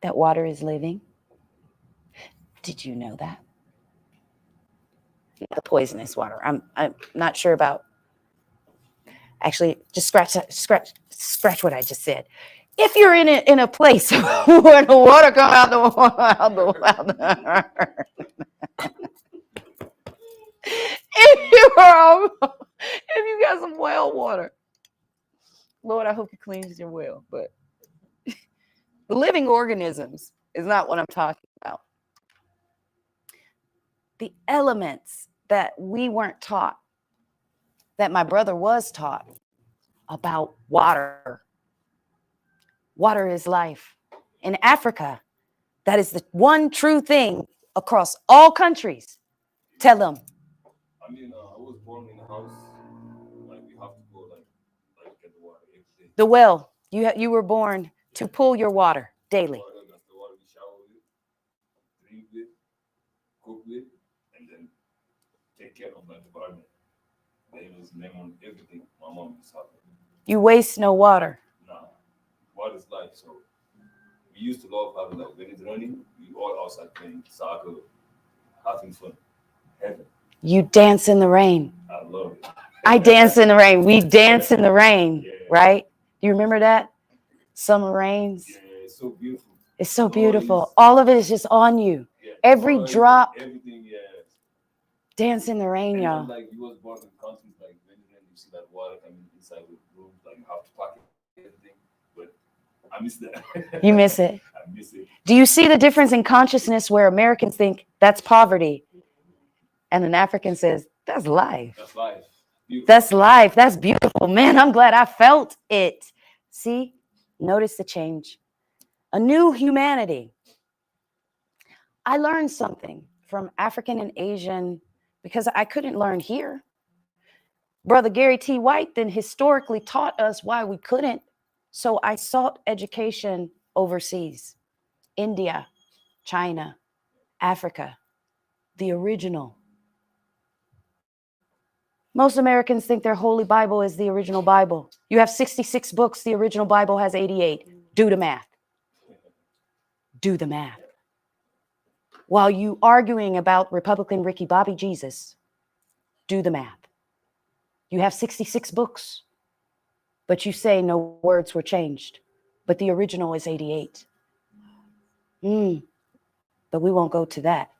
that water is living? Did you know that? The poisonous water. I'm not sure about. Actually, just scratch what I just said. If you're in a place where the water comes out if you got some well water, Lord, I hope you cleanse your well. But the living organisms is not what I'm talking about. The elements that we weren't taught, that my brother was taught about water. Water is life. In Africa, that is the one true thing across all countries. Tell them. I mean, I was born in a house, like we have to go like get the water every day. The well, you were born to pull your water daily. That's the water we shower with, drink with, cook with, and then take care of my environment. There was lemon, everything. My mom is happy. You waste no water. Nah, water is life. So we used to love having like when it's raining, we all outside playing soccer, having fun. Heaven. You dance in the rain. I love it. I dance in the rain. We dance in the rain, right? Do you remember that? Summer rains. Yeah, it's so beautiful. It's so beautiful. All of it is just on you. Yeah. Every drop. Everything, yeah. Dance in the rain, y'all. And like you was born in countries like when you see that water coming inside the room, like you have to pack everything. But I miss that. You miss it. I miss it. Do you see the difference in consciousness where Americans think that's poverty? And an African says, that's life. That's life. Beautiful. That's life. That's beautiful. Man, I'm glad I felt it. See? Notice the change. A new humanity. I learned something from African and Asian because I couldn't learn here. Brother Gary T. White then historically taught us why we couldn't. So I sought education overseas. India, China, Africa, the original. Most Americans think their Holy Bible is the original Bible. You have 66 books. The original Bible has 88. Do the math. Do the math. While you arguing about Republican Ricky Bobby Jesus, do the math. You have 66 books, but you say no words were changed. But the original is 88. But we won't go to that.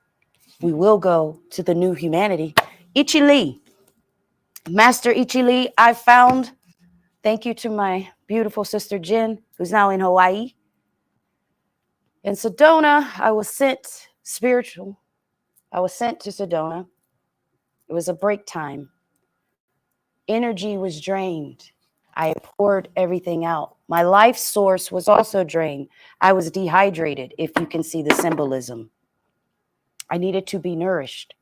We will go to the new humanity. Ichi Lee. Master Ichi Lee, I found, thank you to my beautiful sister Jen, who's now in Hawaii. In Sedona, I was sent spiritual. I was sent to Sedona. It was a break time. Energy was drained. I poured everything out. My life source was also drained. I was dehydrated, if you can see the symbolism. I needed to be nourished.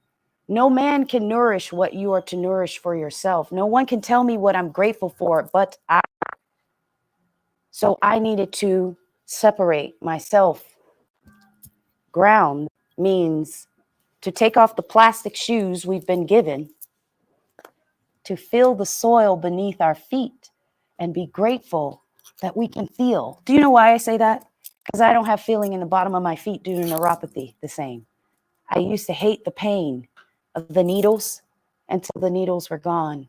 No man can nourish what you are to nourish for yourself. No one can tell me what I'm grateful for, but I. So I needed to separate myself. Ground means to take off the plastic shoes we've been given, to feel the soil beneath our feet and be grateful that we can feel. Do you know why I say that? Because I don't have feeling in the bottom of my feet due to neuropathy the same. I used to hate the pain of the needles until the needles were gone.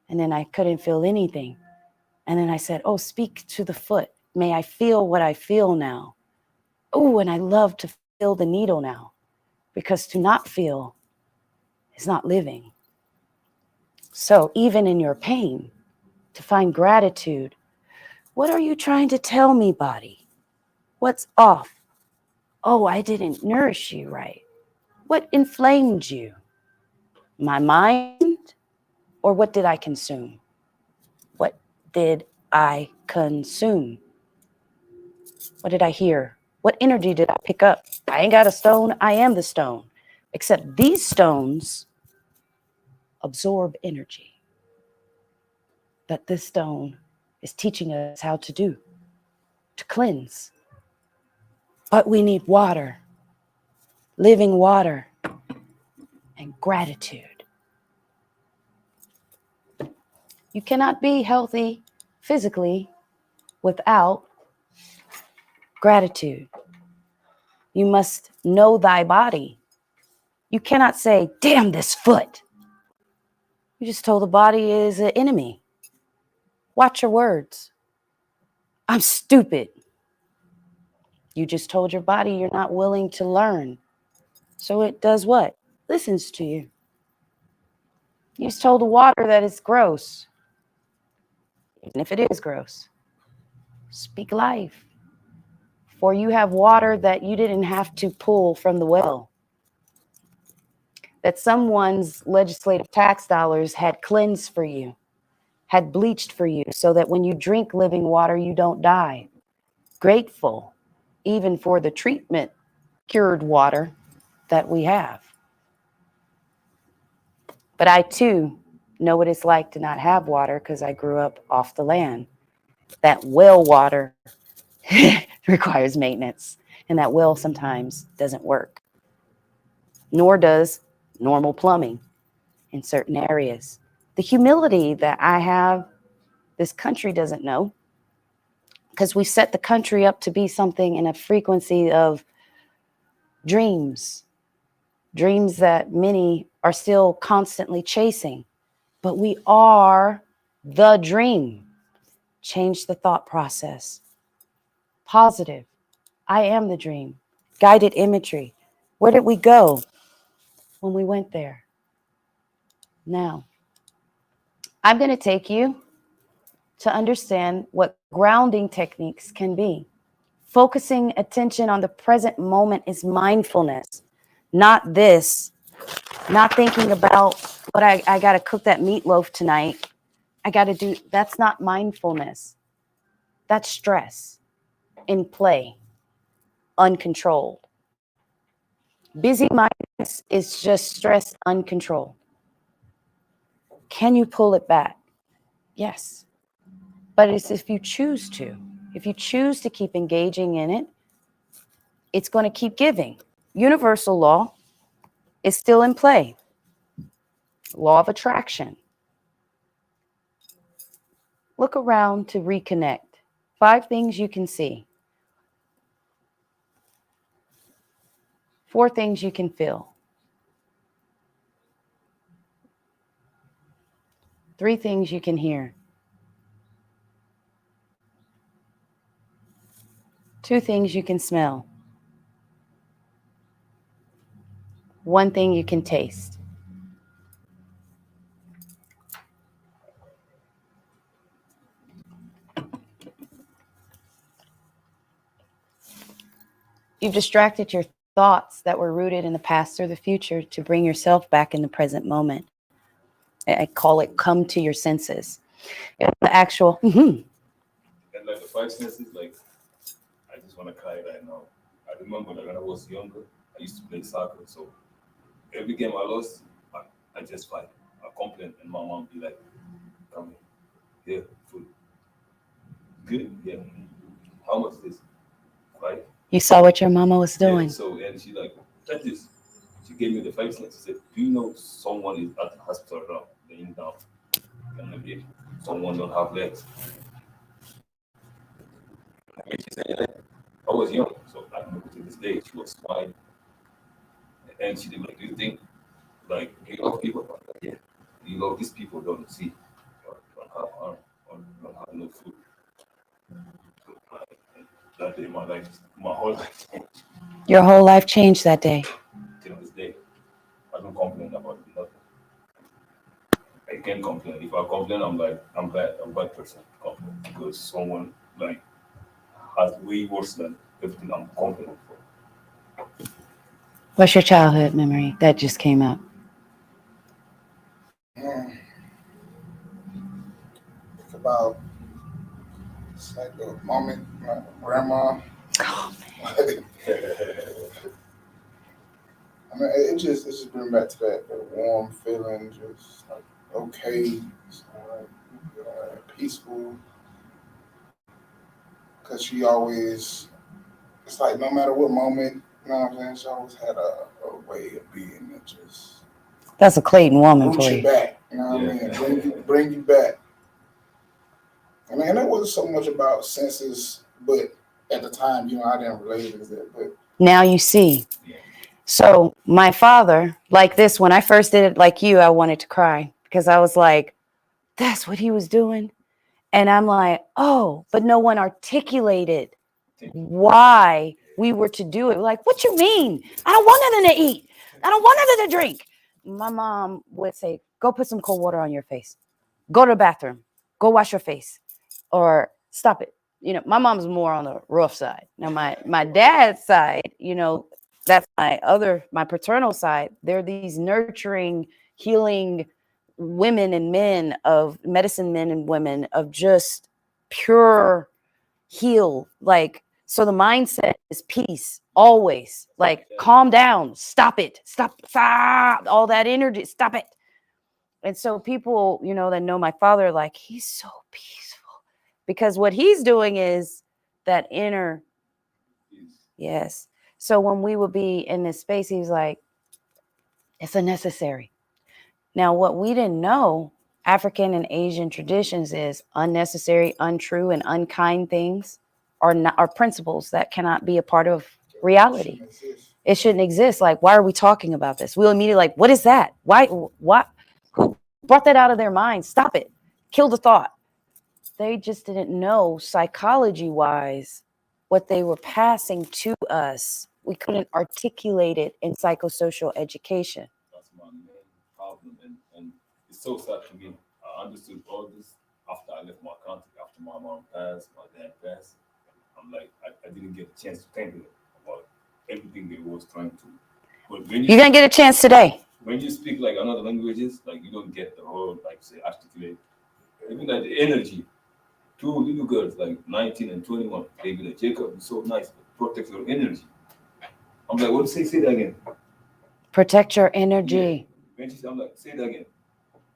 And then I couldn't feel anything. And then I said, oh, speak to the foot. May I feel what I feel now. Oh, and I love to feel the needle now, because to not feel is not living. So even in your pain, to find gratitude. What are you trying to tell me, body? What's off? Oh, I didn't nourish you right. What inflamed you? My mind? Or what did I consume? What did I consume? What did I hear? What energy did I pick up? I ain't got a stone. I am the stone. Except these stones absorb energy that this stone is teaching us how to do, to cleanse. But we need water, living water, and gratitude. You cannot be healthy physically without gratitude. You must know thy body. You cannot say, damn this foot. You just told the body is an enemy. Watch your words. I'm stupid. You just told your body you're not willing to learn. So it does what? Listens to you. You just told the water that it's gross. Even if it is gross. Speak life. For you have water that you didn't have to pull from the well. That someone's legislative tax dollars had cleansed for you, had bleached for you, so that when you drink living water, you don't die. Grateful, even for the treatment cured water that we have. But I too know what it's like to not have water because I grew up off the land. That well water requires maintenance, and that well sometimes doesn't work. Nor does normal plumbing in certain areas. The humility that I have, this country doesn't know, because we set the country up to be something in a frequency of dreams that many are still constantly chasing. But we are the dream. Change the thought process. Positive. I am the dream. Guided imagery. Where did we go when we went there? Now, I'm going to take you to understand what grounding techniques can be. Focusing attention on the present moment is mindfulness, not this, not thinking about what I got to cook that meatloaf tonight. I got to do, that's not mindfulness. That's stress in play, uncontrolled. Busy mindedness is just stress uncontrolled. Can you pull it back? Yes. But it's if you choose to. If you choose to keep engaging in it, it's going to keep giving. Universal law is still in play. Law of attraction. Look around to reconnect. 5 things you can see. 4 things you can feel. 3 things you can hear. 2 things you can smell. 1 thing you can taste. You've distracted your thoughts that were rooted in the past or the future to bring yourself back in the present moment. I call it come to your senses. It's the actual. And like the 5 senses, like, I just want to cry right now. I remember that when I was younger, I used to play soccer. So every game I lost, I just fight. I complain, and my mom be like, come here, food. Good? Yeah. How much is this? 5. You saw what your mama was doing. Yeah, so, and she like, check this. She gave me the 5 cents. She said, do you know someone is at the hospital now, laying down? And maybe someone don't have legs. I mean, she said, yeah. I was young, so I remember to this day, she was smiling. And she did like, do you think, like, you love people? I'm like, yeah. You know, these people don't see, or don't have arm, or don't have no food. That day, my whole life changed. Your whole life changed that day. Till this day, I don't complain about nothing. I can't complain. If I complain, I'm like, I'm bad. I'm a bad person to complain because someone like has way worse than everything I'm complaining for. What's your childhood memory that just came up? Think about it's like the moment my grandma I mean, it just brings back to that warm feeling, just like okay, peaceful. Cause she always, it's like no matter what moment, you know what I'm saying, she always had a way of being that just. That's a Clayton woman Roots for you you. back, you know what I mean? Bring you back. I mean, it wasn't so much about senses, but at the time, I didn't relate it to that. But Now you see. So my father, like this, when I first did it like you, I wanted to cry because I was like, that's what he was doing. And I'm like, oh, but no one articulated why we were to do it. Like, what you mean? I don't want nothing to eat. I don't want nothing to drink. My mom would say, go put some cold water on your face. Go to the bathroom. Go wash your face. Or stop it. My mom's more on the rough side. Now, my dad's side, that's my paternal side. They're these nurturing, healing women and men of medicine, men and women of just pure heal. Like, so the mindset is peace always. Like, calm down, stop it, stop all that energy, stop it. And so people, that know my father, like, he's so peaceful because what he's doing is that inner. Yes. So when we would be in this space, he's like, it's unnecessary. Now, what we didn't know, African and Asian traditions, is unnecessary, untrue, and unkind things are principles that cannot be a part of reality. It shouldn't exist. Like, why are we talking about this? We'll immediately like, what is that? Why? What? Who brought that out of their mind? Stop it. Kill the thought. They just didn't know psychology-wise what they were passing to us. We couldn't articulate it in psychosocial education. That's my main problem, and it's so sad to me. I understood all this after I left my country, after my mom passed, my dad passed. I'm like, I didn't get a chance to think about everything they was trying to. But when you're gonna get a chance today. When you speak like another languages, like you don't get the whole, like say, articulate. Even like the energy. Two little girls, like 19 and 21, they be like, Jacob, you're so nice, but protect your energy. I'm like, what? Say that again. Protect your energy. Yeah. I'm like, say that again.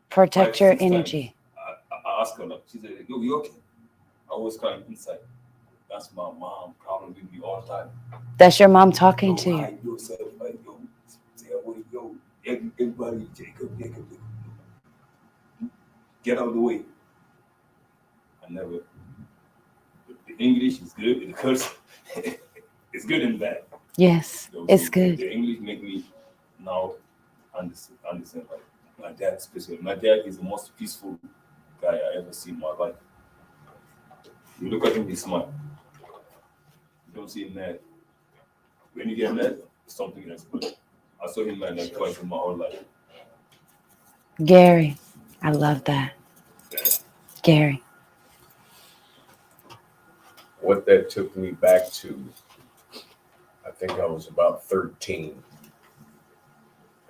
Protect your energy. I asked her, like, she said, yo, you okay? I was crying inside. That's my mom problem with me all the time. That's your mom talking to you. Yourself, like, stay away, everybody, Jacob. Get out of the way. I never. The English is good, the curse it's good and bad. Yes, it's good. The English make me now understand like my dad especially. My dad is the most peaceful guy I ever seen in my life. You look at him, he smile. You don't see him mad. When you get mad, it's something else. But I saw him mad like twice in my whole life. Gary, I love that. Gary. What that took me back to, I think I was about 13,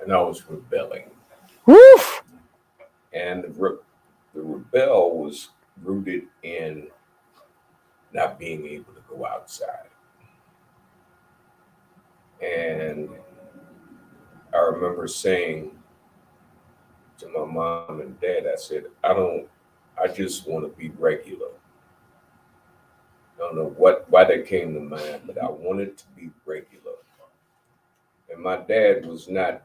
and I was rebelling. Woof! And the rebel was rooted in not being able to go outside. And I remember saying to my mom and dad, I said, I just want to be regular. I don't know why that came to mind, but I wanted to be regular. And my dad was not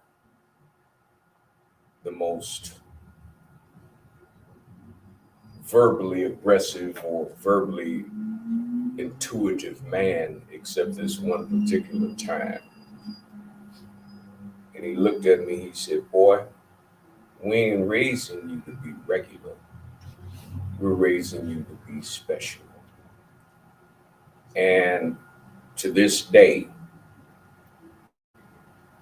the most verbally aggressive or verbally intuitive man, except this one particular time. And he looked at me, he said, boy, we ain't raising you to be regular. We're raising you to be special. And to this day,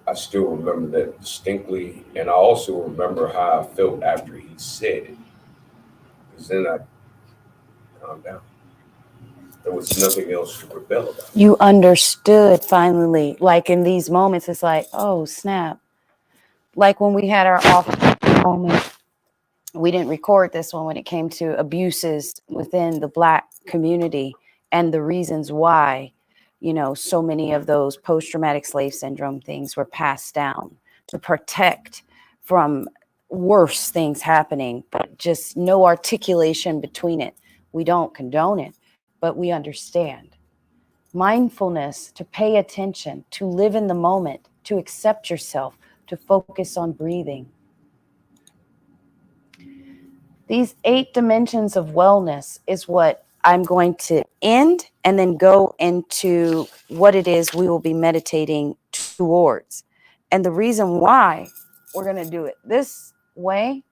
I still remember that distinctly. And I also remember how I felt after he said it. Because then I calmed down. There was nothing else to rebel about. You understood finally. Like in these moments, it's like, oh, snap. Like when we had our off moment, we didn't record this one when it came to abuses within the Black community and the reasons why. so many of those post-traumatic slave syndrome things were passed down to protect from worse things happening, but just no articulation between it. We don't condone it, but we understand. Mindfulness, to pay attention, to live in the moment, to accept yourself, to focus on breathing. These 8 dimensions of wellness is what I'm going to end and then go into what it is we will be meditating towards. And the reason why we're going to do it this way.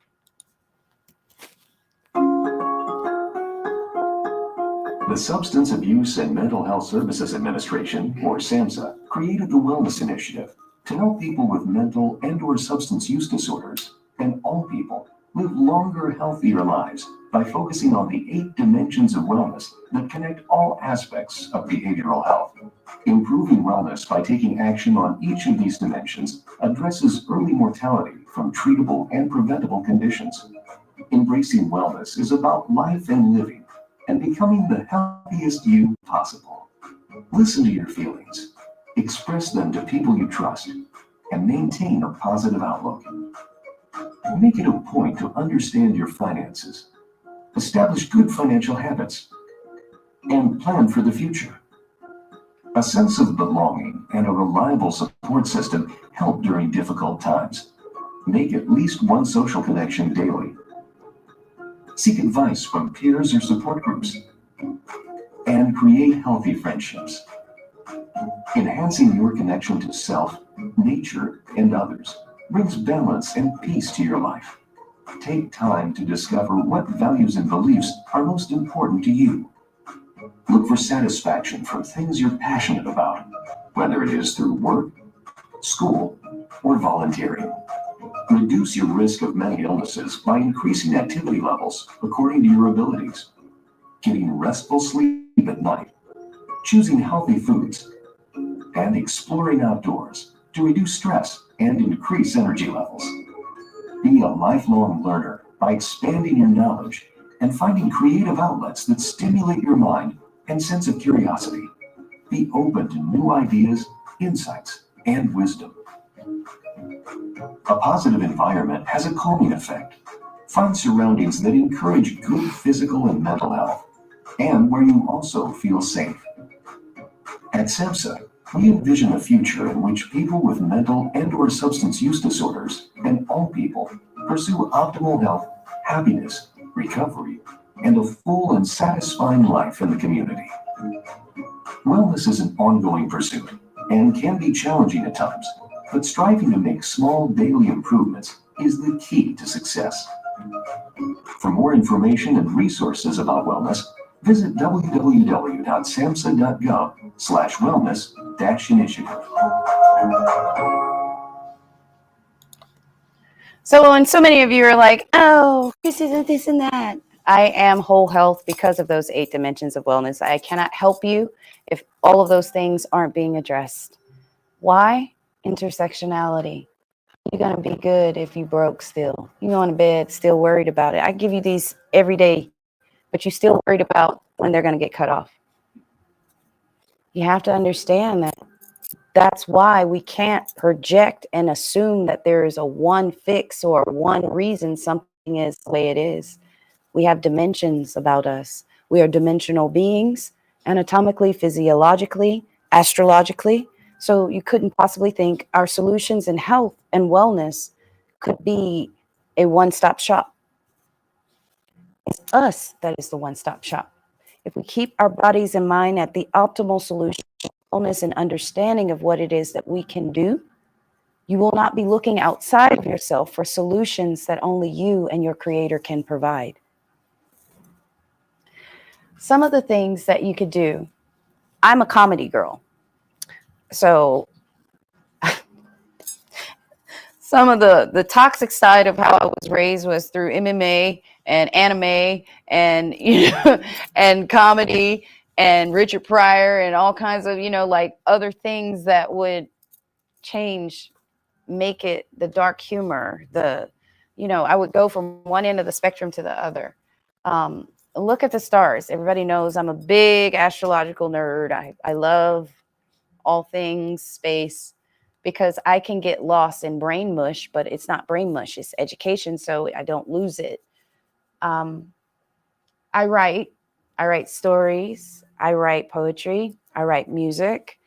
The Substance Abuse and Mental Health Services Administration, or SAMHSA, created the Wellness Initiative to help people with mental and/or substance use disorders, and all people, live longer, healthier lives by focusing on the 8 dimensions of wellness that connect all aspects of behavioral health. Improving wellness by taking action on each of these dimensions addresses early mortality from treatable and preventable conditions. Embracing wellness is about life and living and becoming the healthiest you possible. Listen to your feelings, express them to people you trust, and maintain a positive outlook. Make it a point to understand your finances, establish good financial habits, and plan for the future. A sense of belonging and a reliable support system help during difficult times. Make at least one social connection daily. Seek advice from peers or support groups, and create healthy friendships. Enhancing your connection to self, nature, and others brings balance and peace to your life. Take time to discover what values and beliefs are most important to you. Look for satisfaction from things you're passionate about, whether it is through work, school, or volunteering. Reduce your risk of many illnesses by increasing activity levels according to your abilities, getting restful sleep at night, choosing healthy foods, and exploring outdoors to reduce stress and increase energy levels. Be a lifelong learner by expanding your knowledge and finding creative outlets that stimulate your mind and sense of curiosity. Be open to new ideas, insights, and wisdom. A positive environment has a calming effect. Find surroundings that encourage good physical and mental health, and where you also feel safe. At SAMHSA, we envision a future in which people with mental and/or substance use disorders, and all people, pursue optimal health, happiness, recovery, and a full and satisfying life in the community. Wellness is an ongoing pursuit and can be challenging at times, but striving to make small daily improvements is the key to success. For more information and resources about wellness, visit www.samhsa.gov/wellness-initiative. And so many of you are like, oh, this isn't this and that. I am whole health because of those 8 dimensions of wellness. I cannot help you if all of those things aren't being addressed. Why? Intersectionality. You're going to be good if you broke still. You go to bed still worried about it. I give you these every day, but you're still worried about when they're going to get cut off. You have to understand that that's why we can't project and assume that there is a one fix or one reason something is the way it is. We have dimensions about us. We are dimensional beings, anatomically, physiologically, astrologically. So you couldn't possibly think our solutions in health and wellness could be a one-stop shop. It's us that is the one-stop shop. If we keep our bodies and mind at the optimal solution, wellness and understanding of what it is that we can do, you will not be looking outside of yourself for solutions that only you and your creator can provide. Some of the things that you could do, I'm a comedy girl. So some of the toxic side of how I was raised was through MMA and anime and, and comedy and Richard Pryor and all kinds of, like other things that would make it the dark humor, I would go from one end of the spectrum to the other. Look at the stars. Everybody knows I'm a big astrological nerd. I love all things space, because I can get lost in brain mush, but it's not brain mush, it's education, so I don't lose it. I write stories, I write poetry, I write music.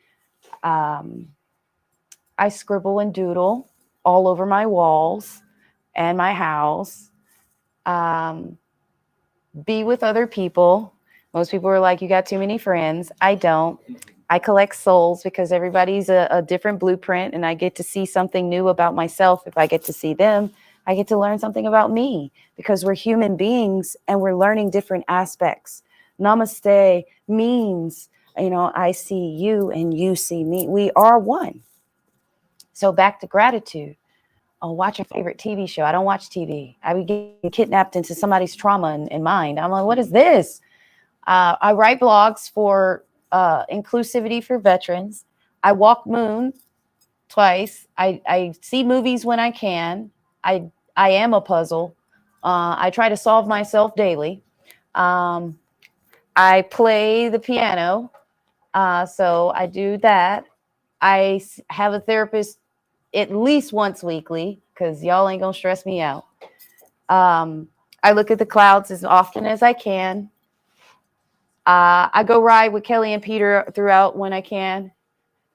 I scribble and doodle all over my walls and my house. Be with other people. Most people are like, you got too many friends. I don't. I collect souls because everybody's a different blueprint, and I get to see something new about myself. If I get to see them, I get to learn something about me, because we're human beings and we're learning different aspects. Namaste means, I see you and you see me. We are one. So back to gratitude. Oh, watch your favorite TV show. I don't watch TV. I would get kidnapped into somebody's trauma in mind. I'm like, what is this? I write blogs for inclusivity for veterans. I walk Moon twice. I see movies when I can. I am a puzzle. I try to solve myself daily. I play the piano. So I do that. I have a therapist at least once weekly, because y'all ain't gonna stress me out. I look at the clouds as often as I can. I go ride with Kelly and Peter throughout when I can.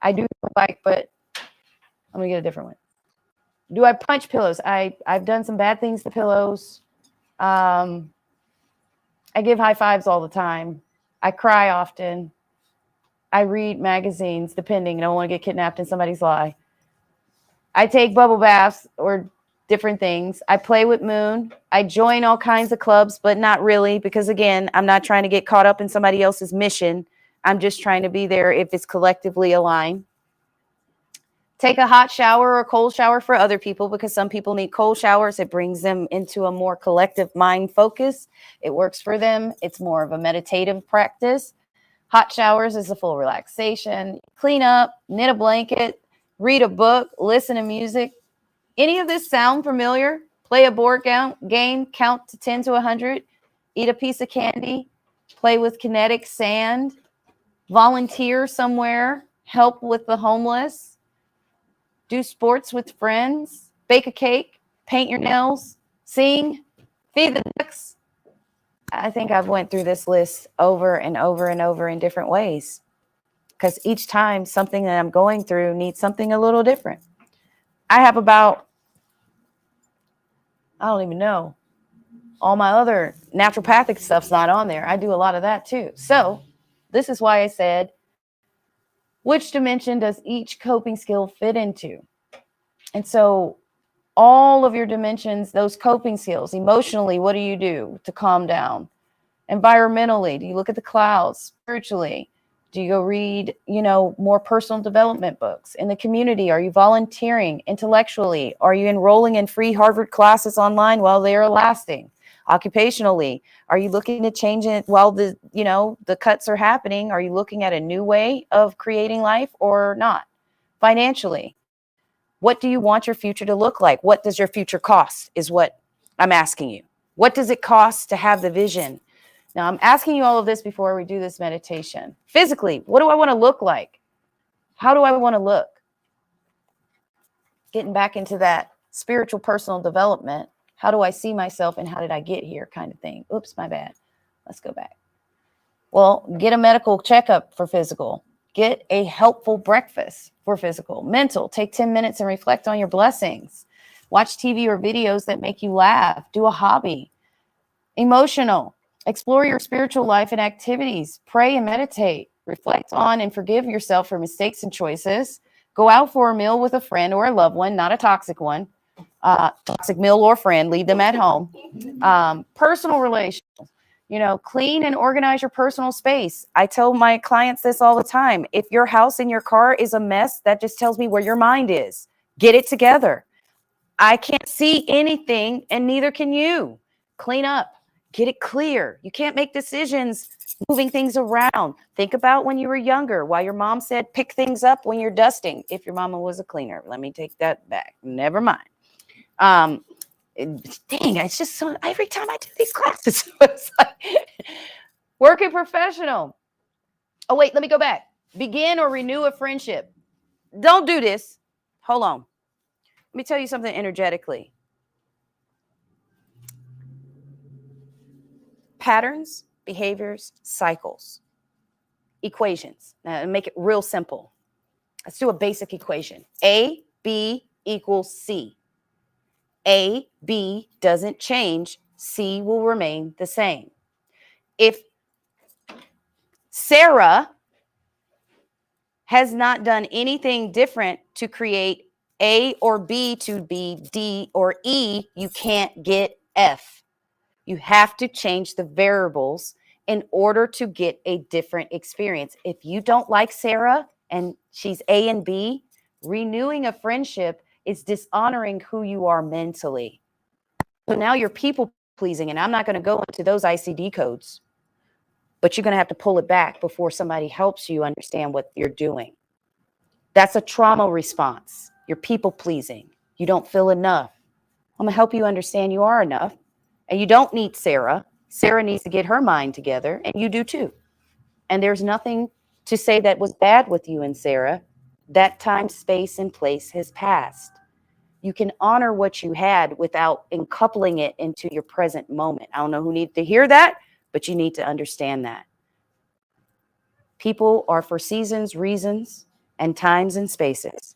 I do bike, but I'm gonna get a different one. Do I punch pillows? I've done some bad things to pillows. I give high fives all the time. I cry often. I read magazines, depending. I don't want to get kidnapped in somebody's lie. I take bubble baths or different things. I play with Moon. I join all kinds of clubs, but not really, because again, I'm not trying to get caught up in somebody else's mission. I'm just trying to be there if it's collectively aligned. Take a hot shower or a cold shower for other people, because some people need cold showers. It brings them into a more collective mind focus. It works for them. It's more of a meditative practice. Hot showers is a full relaxation. Clean up, knit a blanket, read a book, listen to music. Any of this sound familiar? Play a board game, count to 10 to 100, eat a piece of candy, play with kinetic sand, volunteer somewhere, help with the homeless, do sports with friends, bake a cake, paint your nails, sing, feed the ducks. I think I've went through this list over and over and over in different ways, because each time something that I'm going through needs something a little different. I have about, I don't even know, all my other naturopathic stuff's not on there. I do a lot of that too. So this is why I said, which dimension does each coping skill fit into? And so all of your dimensions, those coping skills, emotionally, what do you do to calm down? Environmentally, do you look at the clouds? Spiritually, do you go read, more personal development books? In the community, are you volunteering? Intellectually, are you enrolling in free Harvard classes online while they are lasting? Occupationally, are you looking to change it while the cuts are happening? Are you looking at a new way of creating life or not? Financially, what do you want your future to look like? What does your future cost is what I'm asking you. What does it cost to have the vision? Now, I'm asking you all of this before we do this meditation. Physically, what do I want to look like? How do I want to look? Getting back into that spiritual personal development. How do I see myself and how did I get here kind of thing? Oops, my bad. Let's go back. Well, get a medical checkup for physical. Get a helpful breakfast for physical. Mental, take 10 minutes and reflect on your blessings. Watch TV or videos that make you laugh. Do a hobby. Emotional, explore your spiritual life and activities. Pray and meditate. Reflect on and forgive yourself for mistakes and choices. Go out for a meal with a friend or a loved one, not a toxic one. Toxic meal or friend, leave them at home. Personal relations. Clean and organize your personal space. I tell my clients this all the time. If your house and your car is a mess, that just tells me where your mind is. Get it together. I can't see anything and neither can you. Clean up. Get it clear. You can't make decisions moving things around. Think about when you were younger, why your mom said pick things up when you're dusting. If your mama was a cleaner. Let me take that back. Never mind. Dang, it's just so every time I do these classes, it's like working professional. Oh, wait, let me go back. Begin or renew a friendship. Don't do this. Hold on. Let me tell you something energetically. Patterns, behaviors, cycles, equations. Now, make it real simple. Let's do a basic equation. A, B equals C. A, B doesn't change. C will remain the same. If Sarah has not done anything different to create A or B to be D or E, you can't get F. You have to change the variables in order to get a different experience. If you don't like Sarah and she's A and B, renewing a friendship is dishonoring who you are mentally. So now you're people pleasing, and I'm not going to go into those ICD codes, but you're going to have to pull it back before somebody helps you understand what you're doing. That's a trauma response. You're people pleasing. You don't feel enough. I'm going to help you understand you are enough. And you don't need Sarah. Sarah needs to get her mind together, and you do too. And there's nothing to say that was bad with you and Sarah. That time, space, and place has passed. You can honor what you had without coupling it into your present moment. I don't know who needs to hear that, but you need to understand that. People are for seasons, reasons, and times and spaces.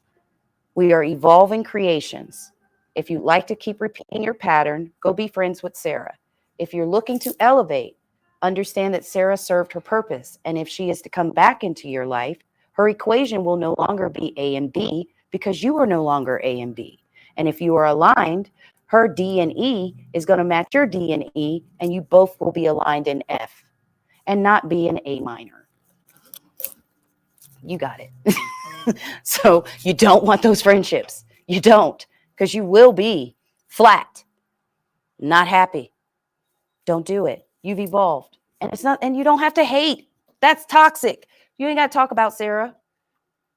We are evolving creations. If you like to keep repeating your pattern, go be friends with Sarah. If you're looking to elevate, understand that Sarah served her purpose. And if she is to come back into your life, her equation will no longer be A and B because you are no longer A and B. And if you are aligned, her D and E is going to match your D and E, and you both will be aligned in F and not be in A minor. You got it. So you don't want those friendships. You don't, because you will be flat, not happy. Don't do it. You've evolved. And it's not, and you don't have to hate. That's toxic. You ain't got to talk about Sarah.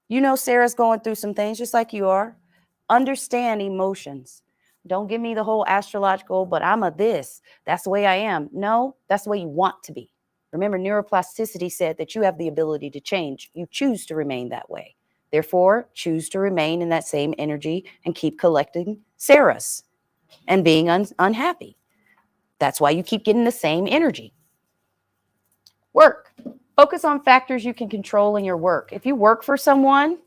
You know Sarah's going through some things just like you are. Understand emotions. Don't give me the whole astrological, but I'm a this. That's the way I am. No, that's the way you want to be. Remember, neuroplasticity said that you have the ability to change. You choose to remain that way. Therefore, choose to remain in that same energy and keep collecting Sarahs and being unhappy. That's why you keep getting the same energy. Work. Focus on factors you can control in your work. If you work for someone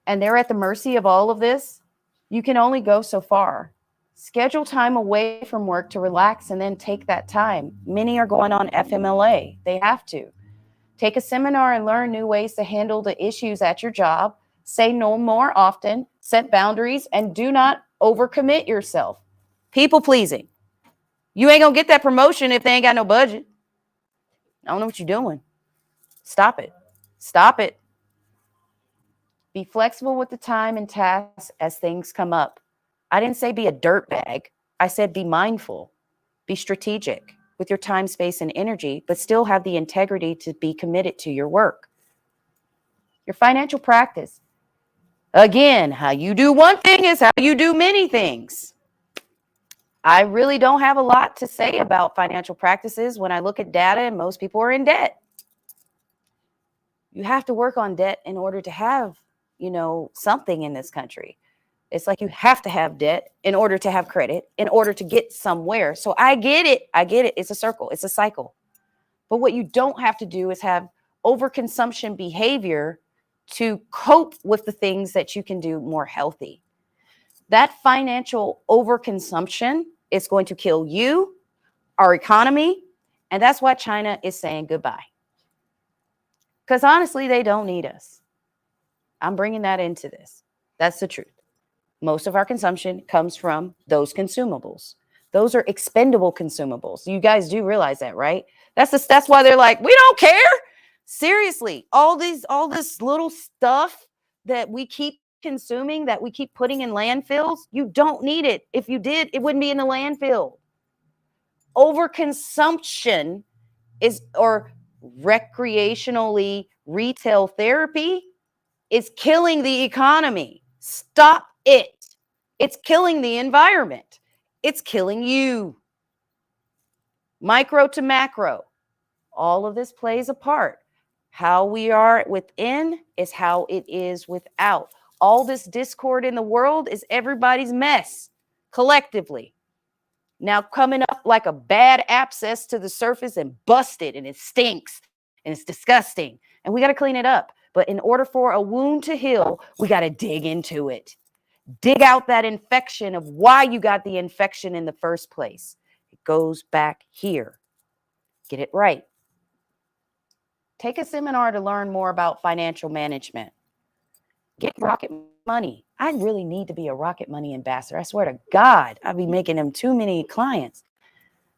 and they're at the mercy of all of this, you can only go so far. Schedule time away from work to relax and then take that time. Many are going on FMLA. They have to. Take a seminar and learn new ways to handle the issues at your job. Say no more often. Set boundaries and do not overcommit yourself. People pleasing. You ain't going to get that promotion if they ain't got no budget. I don't know what you're doing. Stop it. Stop it. Be flexible with the time and tasks as things come up. I didn't say be a dirtbag. I said be mindful. Be strategic with your time, space, and energy, but still have the integrity to be committed to your work. Your financial practice. Again, how you do one thing is how you do many things. I really don't have a lot to say about financial practices when I look at data and most people are in debt. You have to work on debt in order to have, something in this country. It's like you have to have debt in order to have credit, in order to get somewhere. So I get it. It's a circle. It's a cycle. But what you don't have to do is have overconsumption behavior to cope with the things that you can do more healthy. That financial overconsumption is going to kill you, our economy, and that's why China is saying goodbye. Because honestly, they don't need us. I'm bringing that into this. That's the truth. Most of our consumption comes from those consumables. Those are expendable consumables. You guys do realize that, right? That's why they're like, we don't care. Seriously, all this little stuff that we keep consuming, that we keep putting in landfills, you don't need it. If you did, it wouldn't be in the landfill. Overconsumption or recreationally retail therapy is killing the economy. Stop it. It's killing the environment. It's killing you. Micro to macro. All of this plays a part. How we are within is how it is without. All this discord in the world is everybody's mess collectively. Now coming up like a bad abscess to the surface and busted, and it stinks and it's disgusting. And we got to clean it up. But in order for a wound to heal, we got to dig into it. Dig out that infection of why you got the infection in the first place. It goes back here. Get it right. Take a seminar to learn more about financial management. Get Rocket Money. I really need to be a Rocket Money ambassador. I swear to God, I'll be making them too many clients.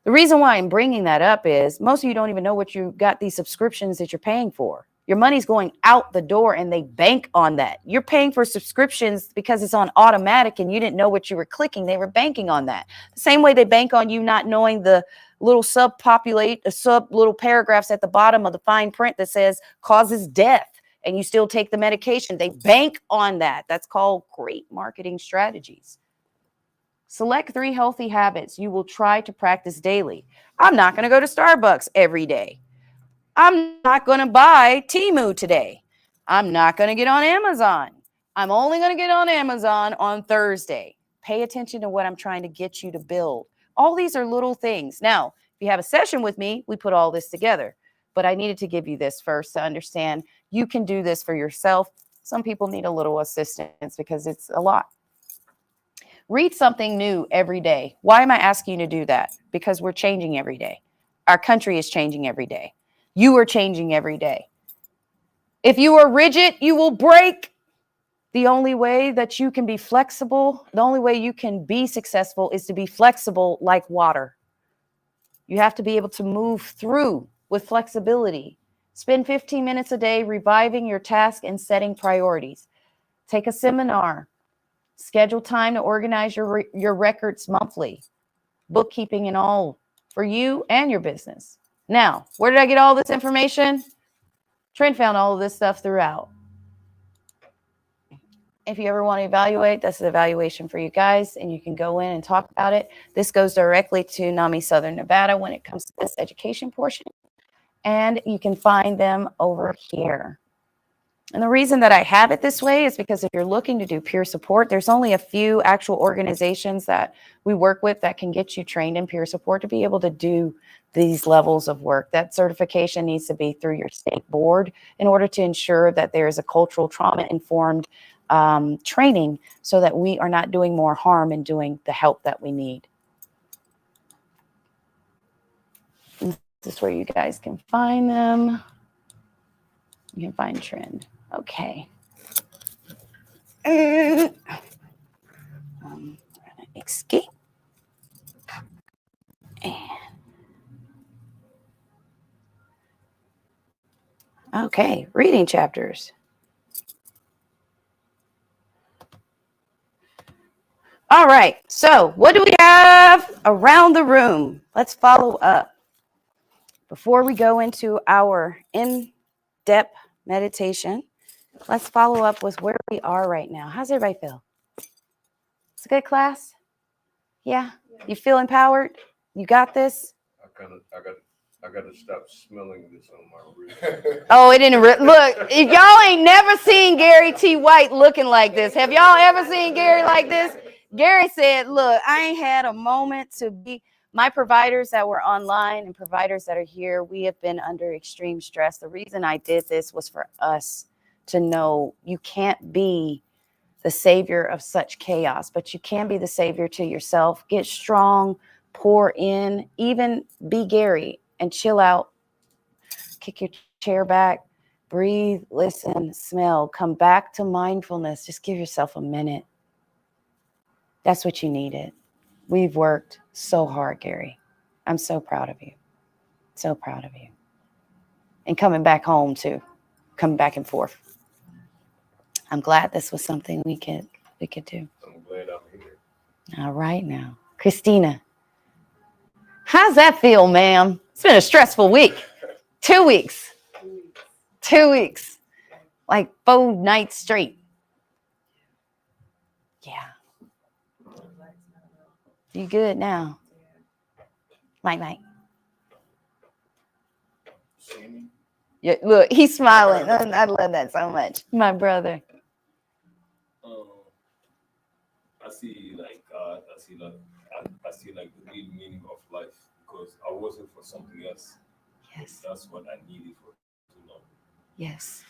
The reason why I'm bringing that up is most of you don't even know what you got these subscriptions that you're paying for. Your money's going out the door and they bank on that. You're paying for subscriptions because it's on automatic and you didn't know what you were clicking. They were banking on that. The same way they bank on you not knowing the little sub little paragraphs at the bottom of the fine print that says causes death and you still take the medication. They bank on that. That's called great marketing strategies. Select 3 healthy habits you will try to practice daily. I'm not going to go to Starbucks every day. I'm not going to buy Temu today. I'm not going to get on Amazon. I'm only going to get on Amazon on Thursday. Pay attention to what I'm trying to get you to build. All these are little things. Now, if you have a session with me, we put all this together. But I needed to give you this first to understand you can do this for yourself. Some people need a little assistance because it's a lot. Read something new every day. Why am I asking you to do that? Because we're changing every day. Our country is changing every day. You are changing every day. If you are rigid, you will break. The only way that you can be flexible, the only way you can be successful is to be flexible like water. You have to be able to move through with flexibility. Spend 15 minutes a day reviving your task and setting priorities. Take a seminar. Schedule time to organize your records monthly. Bookkeeping and all for you and your business. Now, where did I get all this information? Trent found all of this stuff throughout. If you ever want to evaluate, that's an evaluation for you guys, and you can go in and talk about it. This goes directly to NAMI Southern Nevada when it comes to this education portion, and you can find them over here. And the reason that I have it this way is because if you're looking to do peer support, there's only a few actual organizations that we work with that can get you trained in peer support to be able to do these levels of work. That certification needs to be through your state board in order to ensure that there is a cultural trauma-informed training so that we are not doing more harm and doing the help that we need. This is where you guys can find them. You can find Trend. Okay. Escape. And okay, reading chapters. All right, so what do we have around the room? Let's follow up. Before we go into our in-depth meditation, let's follow up with where we are right now. How's everybody feel? It's a good class? Yeah? You feel empowered? You got this? I gotta stop smelling this on my wrist. Oh, it didn't look. If y'all ain't never seen Gary T. White looking like this, have y'all ever seen Gary like this? Gary said, look, I ain't had a moment to be. My providers that were online and providers that are here, we have been under extreme stress. The reason I did this was for us to know you can't be the savior of such chaos, but you can be the savior to yourself. Get strong, pour in, even be Gary and chill out. Kick your chair back, breathe, listen, smell, come back to mindfulness. Just give yourself a minute. That's what you needed. We've worked so hard, Gary. I'm so proud of you. So proud of you. And coming back home too, coming back and forth. I'm glad this was something we could do. I'm glad I'm here. All right now. Christina, how's that feel, ma'am? It's been a stressful week. 2 weeks. 2 weeks. Like 4 nights straight. Yeah. You good now? Night. See me? Yeah, look, he's smiling. I love that so much. My brother. I see like God. I see like the real meaning of life because I wasn't for something else. Yes. That's what I needed for too long. Yes.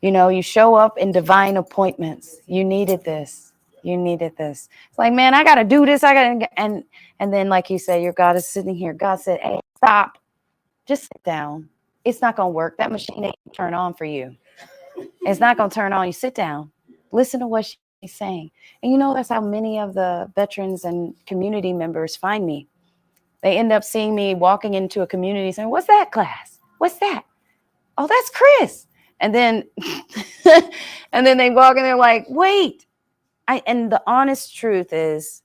You know, you show up in divine appointments. You needed this. You needed this. It's like, man, I got to do this. And then like you say, your God is sitting here. God said, hey, stop. Just sit down. It's not going to work. That machine ain't gonna turn on for you. It's not going to turn on. You sit down. Listen to what she's saying. And you know, that's how many of the veterans and community members find me. They end up seeing me walking into a community saying, what's that class? What's that? Oh, that's Chris. And then and then they walk in, they're like, wait. And the honest truth is,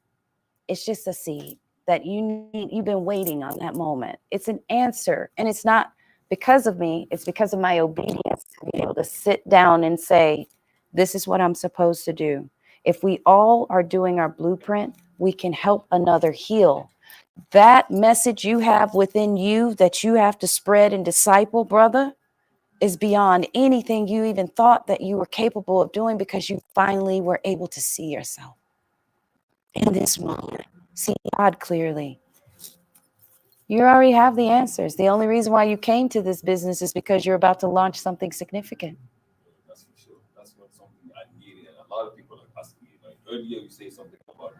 it's just a seed that you've been waiting on that moment. It's an answer. And it's not because of me. It's because of my obedience to be able to sit down and say, this is what I'm supposed to do. If we all are doing our blueprint, we can help another heal. That message you have within you that you have to spread and disciple, brother, is beyond anything you even thought that you were capable of doing because you finally were able to see yourself in this moment. See God clearly. You already have the answers. The only reason why you came to this business is because you're about to launch something significant. That's for sure. That's what something I needed. And a lot of people are asking me. Like earlier, you say something about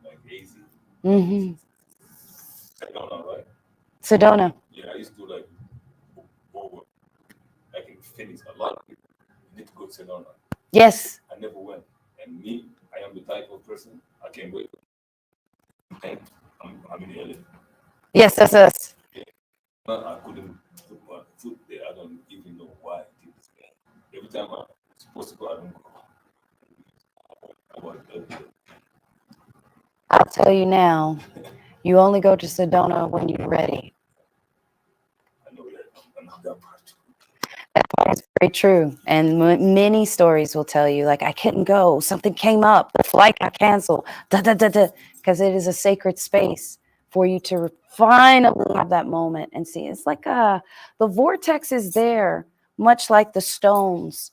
like AZ. Mm-hmm. Sedona, right? Sedona. Yeah, I used to like over. I can finish a lot of people. You need to go to Sedona. Yes. I never went. And me, I am the type of person I can't wait. And I'm in LA. Yes, that's us. Yeah. But I couldn't put my foot there. I don't even know why I did this. Every time I'm supposed to go, I don't go. I'll tell you now, you only go to Sedona when you're ready. I know that. I know that part. That part is very true. And many stories will tell you, like, I couldn't go. Something came up. The flight got canceled. Because it is a sacred space for you to finally have that moment and see. It's like the vortex is there, much like the stones.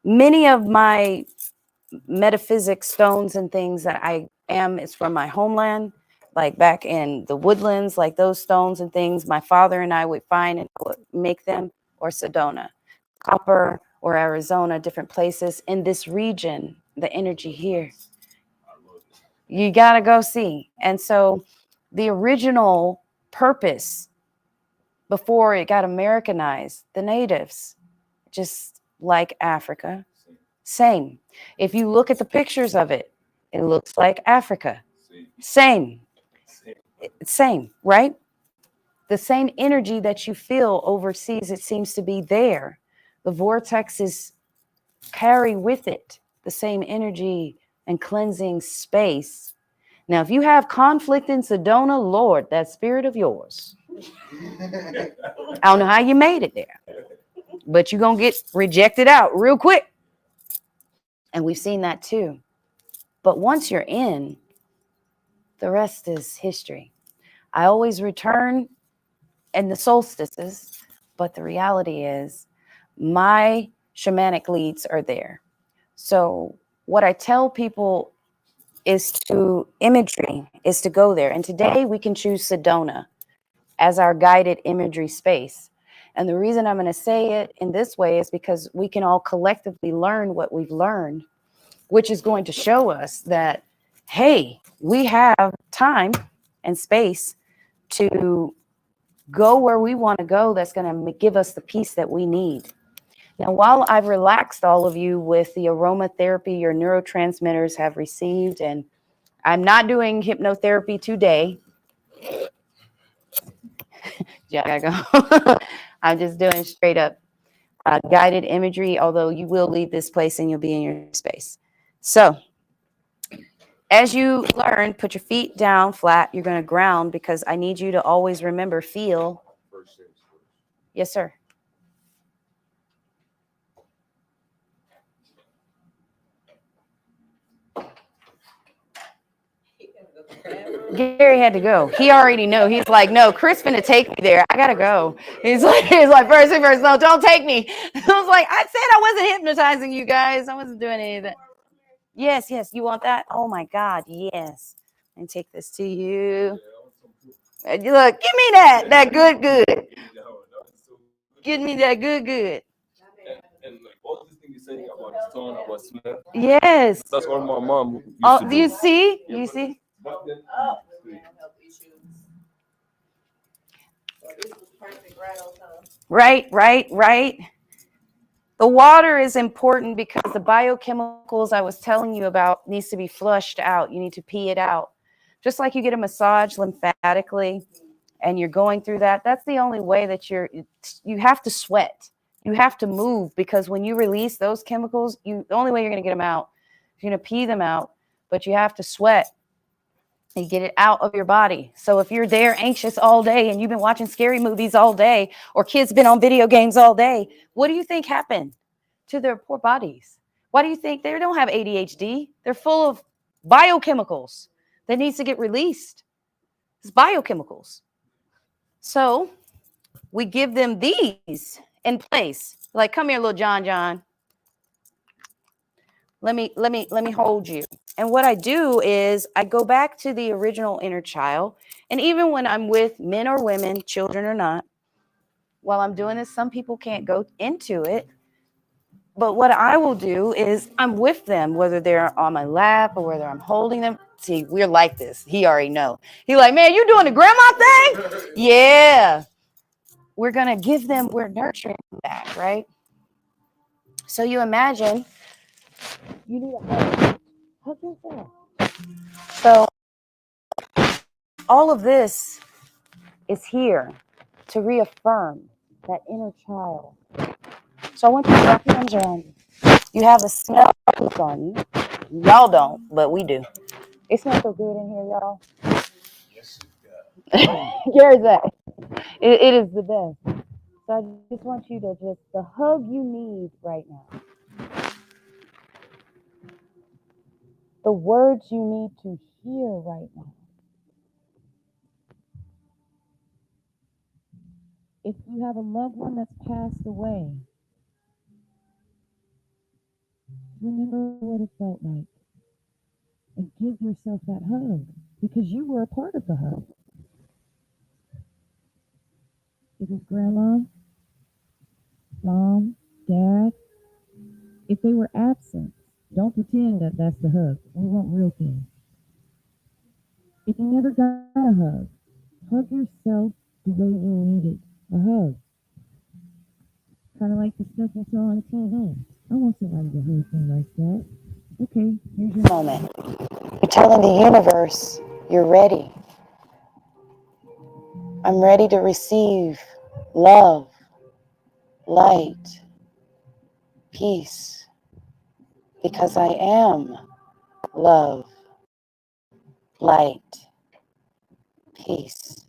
Many of my metaphysics stones and things that I am is from my homeland, like back in the woodlands, like those stones and things my father and I would find and would make them, or Sedona, copper, or Arizona, different places in this region, the energy here. You got to go see. And so the original purpose before it got Americanized, the natives, just like Africa, same. If you look at the pictures of it, it looks like Africa. Same, right? The same energy that you feel overseas, it seems to be there. The vortexes carry with it the same energy and cleansing space. Now, if you have conflict in Sedona, Lord, that spirit of yours, I don't know how you made it there, but you're going to get rejected out real quick. And we've seen that too. But once you're in, the rest is history. I always return in the solstices, but the reality is my shamanic leads are there. So what I tell people is to imagery, is to go there. And today we can choose Sedona as our guided imagery space. And the reason I'm going to say it in this way is because we can all collectively learn what we've learned, which is going to show us that, hey, we have time and space to go where we want to go. That's going to give us the peace that we need. Now, while I've relaxed all of you with the aromatherapy your neurotransmitters have received, and I'm not doing hypnotherapy today. Yeah, I gotta go. I'm just doing straight up guided imagery, although you will leave this place and you'll be in your space. So as you learn, put your feet down flat. You're going to ground because I need you to always remember, feel. Yes, sir. Gary had to go. He already knew. He's like, no, Chris finna take me there. I gotta go. He's like, first thing first, no, don't take me. I was like, I said I wasn't hypnotizing you guys. I wasn't doing any of that. Yes, you want that? Oh my God, yes. And take this to you. Look, give me that good. Give me that good. And like all these things you say about the stone, about smell. Yes. That's what my mom used Oh, to do. you see? You see? Back then, Right. The water is important because the biochemicals I was telling you about needs to be flushed out. You need to pee it out. Just like you get a massage lymphatically and you're going through that, that's the only way that you have to sweat. You have to move, because when you release those chemicals, the only way you're going to get them out, you're going to pee them out, but you have to sweat. You get it out of your body. So if you're there anxious all day and you've been watching scary movies all day, or kids been on video games all day, what do you think happened to their poor bodies? Why do you think they don't have ADHD? They're full of biochemicals that needs to get released. It's biochemicals. So we give them these in place. Like, come here, little John. Let me hold you. And what I do is I go back to the original inner child. And even when I'm with men or women, children or not, while I'm doing this, some people can't go into it. But what I will do is I'm with them, whether they're on my lap or whether I'm holding them. See, we're like this. He already know. He like, man, you doing the grandma thing? Yeah. We're going to give them, we're nurturing them back, right? So you imagine you need a hug. Hug yourself. So all of this is here to reaffirm that inner child. So I want you to wrap your arms around you. You have a smell on you. Y'all don't, but we do. It smells so good in here, y'all. yes, it does. Gary's that. It is the best. So I just want you to the hug you need right now. The words you need to hear right now. If you have a loved one that's passed away, remember what it felt like. And give yourself that hug, because you were a part of the hug. If it's grandma, mom, dad, if they were absent, don't pretend that that's the hug. We want real things. If you never got a hug yourself the way you needed a hug. Kind of like the stuff you saw on TV. I want somebody to hug me like that. Okay, here's your moment. You're telling the universe you're ready. I'm ready to receive love, light, peace, because I am love, light, peace.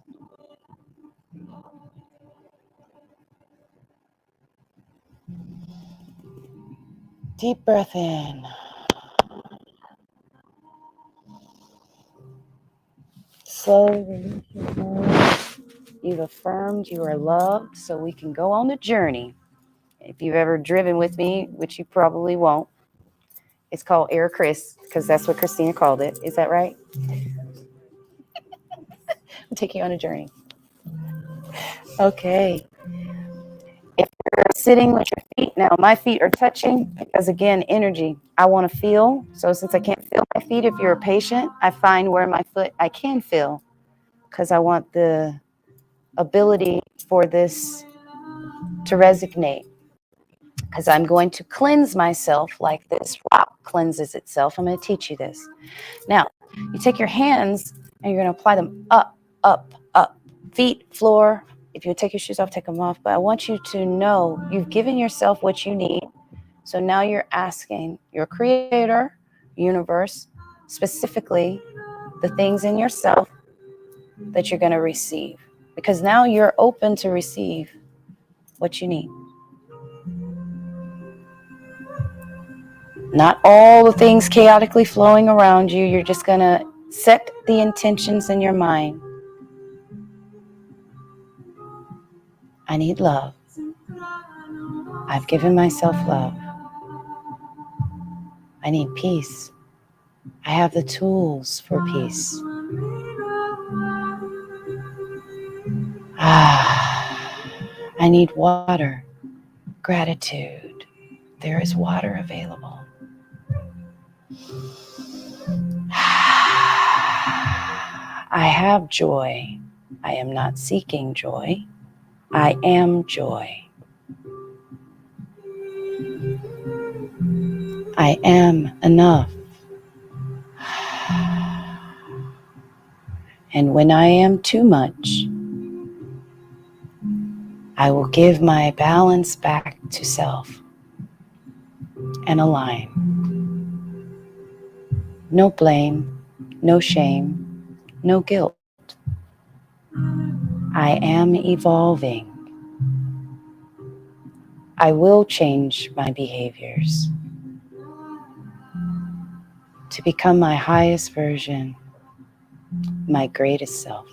Deep breath in. Slowly release your hands. You've affirmed you are loved, so we can go on the journey. If you've ever driven with me, which you probably won't, it's called Air Chris, because that's what Christina called it. Is that right? I'll take you on a journey. Okay. If you're sitting with your feet, now my feet are touching because, again, energy. I want to feel. So since I can't feel my feet, if you're a patient, I find where my foot I can feel, because I want the ability for this to resonate. Because I'm going to cleanse myself like this rock cleanses itself. I'm going to teach you this. Now, you take your hands and you're going to apply them up, up, up. Feet, floor. If you take your shoes off, take them off. But I want you to know you've given yourself what you need. So now you're asking your creator, universe, specifically the things in yourself that you're going to receive. Because now you're open to receive what you need. Not all the things chaotically flowing around you. You're just going to Set the intentions in your mind. I need love. I've given myself love. I need peace. I have the tools for peace. I need water. Gratitude. There is water available. I have joy. I am not seeking joy. I am joy. I am enough. And when I am too much, I will give my balance back to self and align. No blame, no shame, no guilt. I am evolving. I will change my behaviors to become my highest version, my greatest self.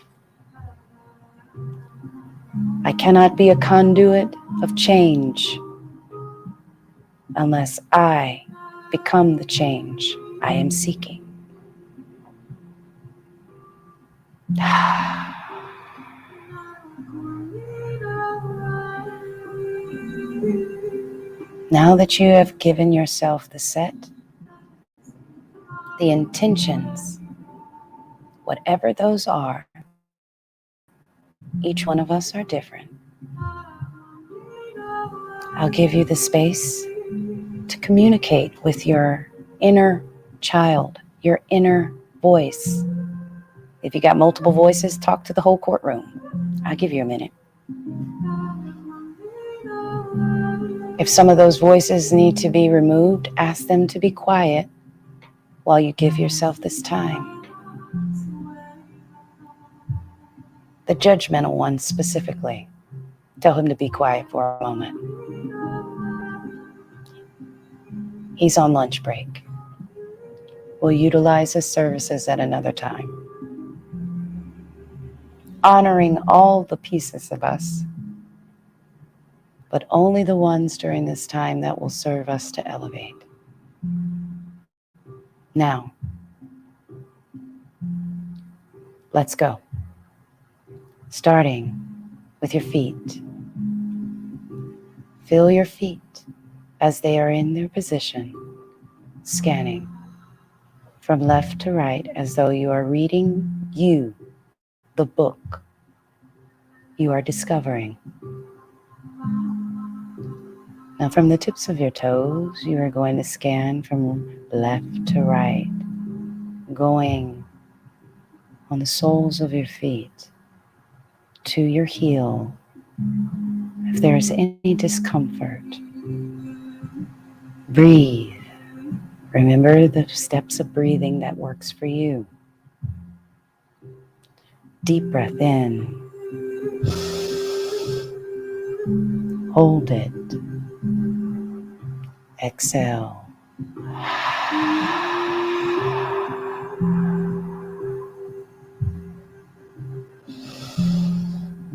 I cannot be a conduit of change unless I become the change I am seeking. Now that you have given yourself the set, the intentions, whatever those are, each one of us are different. I'll give you the space to communicate with your inner child, your inner voice. If you got multiple voices, talk to the whole courtroom. I'll give you a minute. If some of those voices need to be removed, ask them to be quiet while you give yourself this time. The judgmental ones specifically, tell him to be quiet for a moment. He's on lunch break. We'll utilize his services at another time. Honoring all the pieces of us, but only the ones during this time that will serve us to elevate. Now, let's go. Starting with your feet. Feel your feet as they are in their position, scanning from left to right as though you are reading you, the book you are discovering. Now from the tips of your toes, you are going to scan from left to right, going on the soles of your feet to your heel. If there is any discomfort, breathe. Remember the steps of breathing that works for you. Deep breath in. Hold it. Exhale.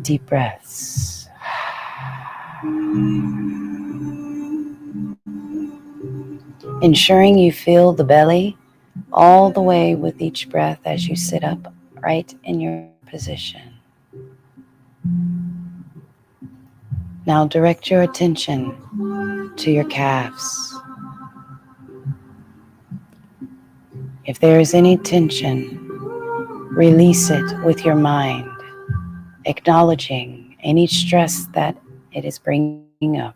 Deep breaths. Ensuring you feel the belly all the way with each breath as you sit up right in your position. Now direct your attention to your calves. If there is any tension, release it with your mind, acknowledging any stress that it is bringing up.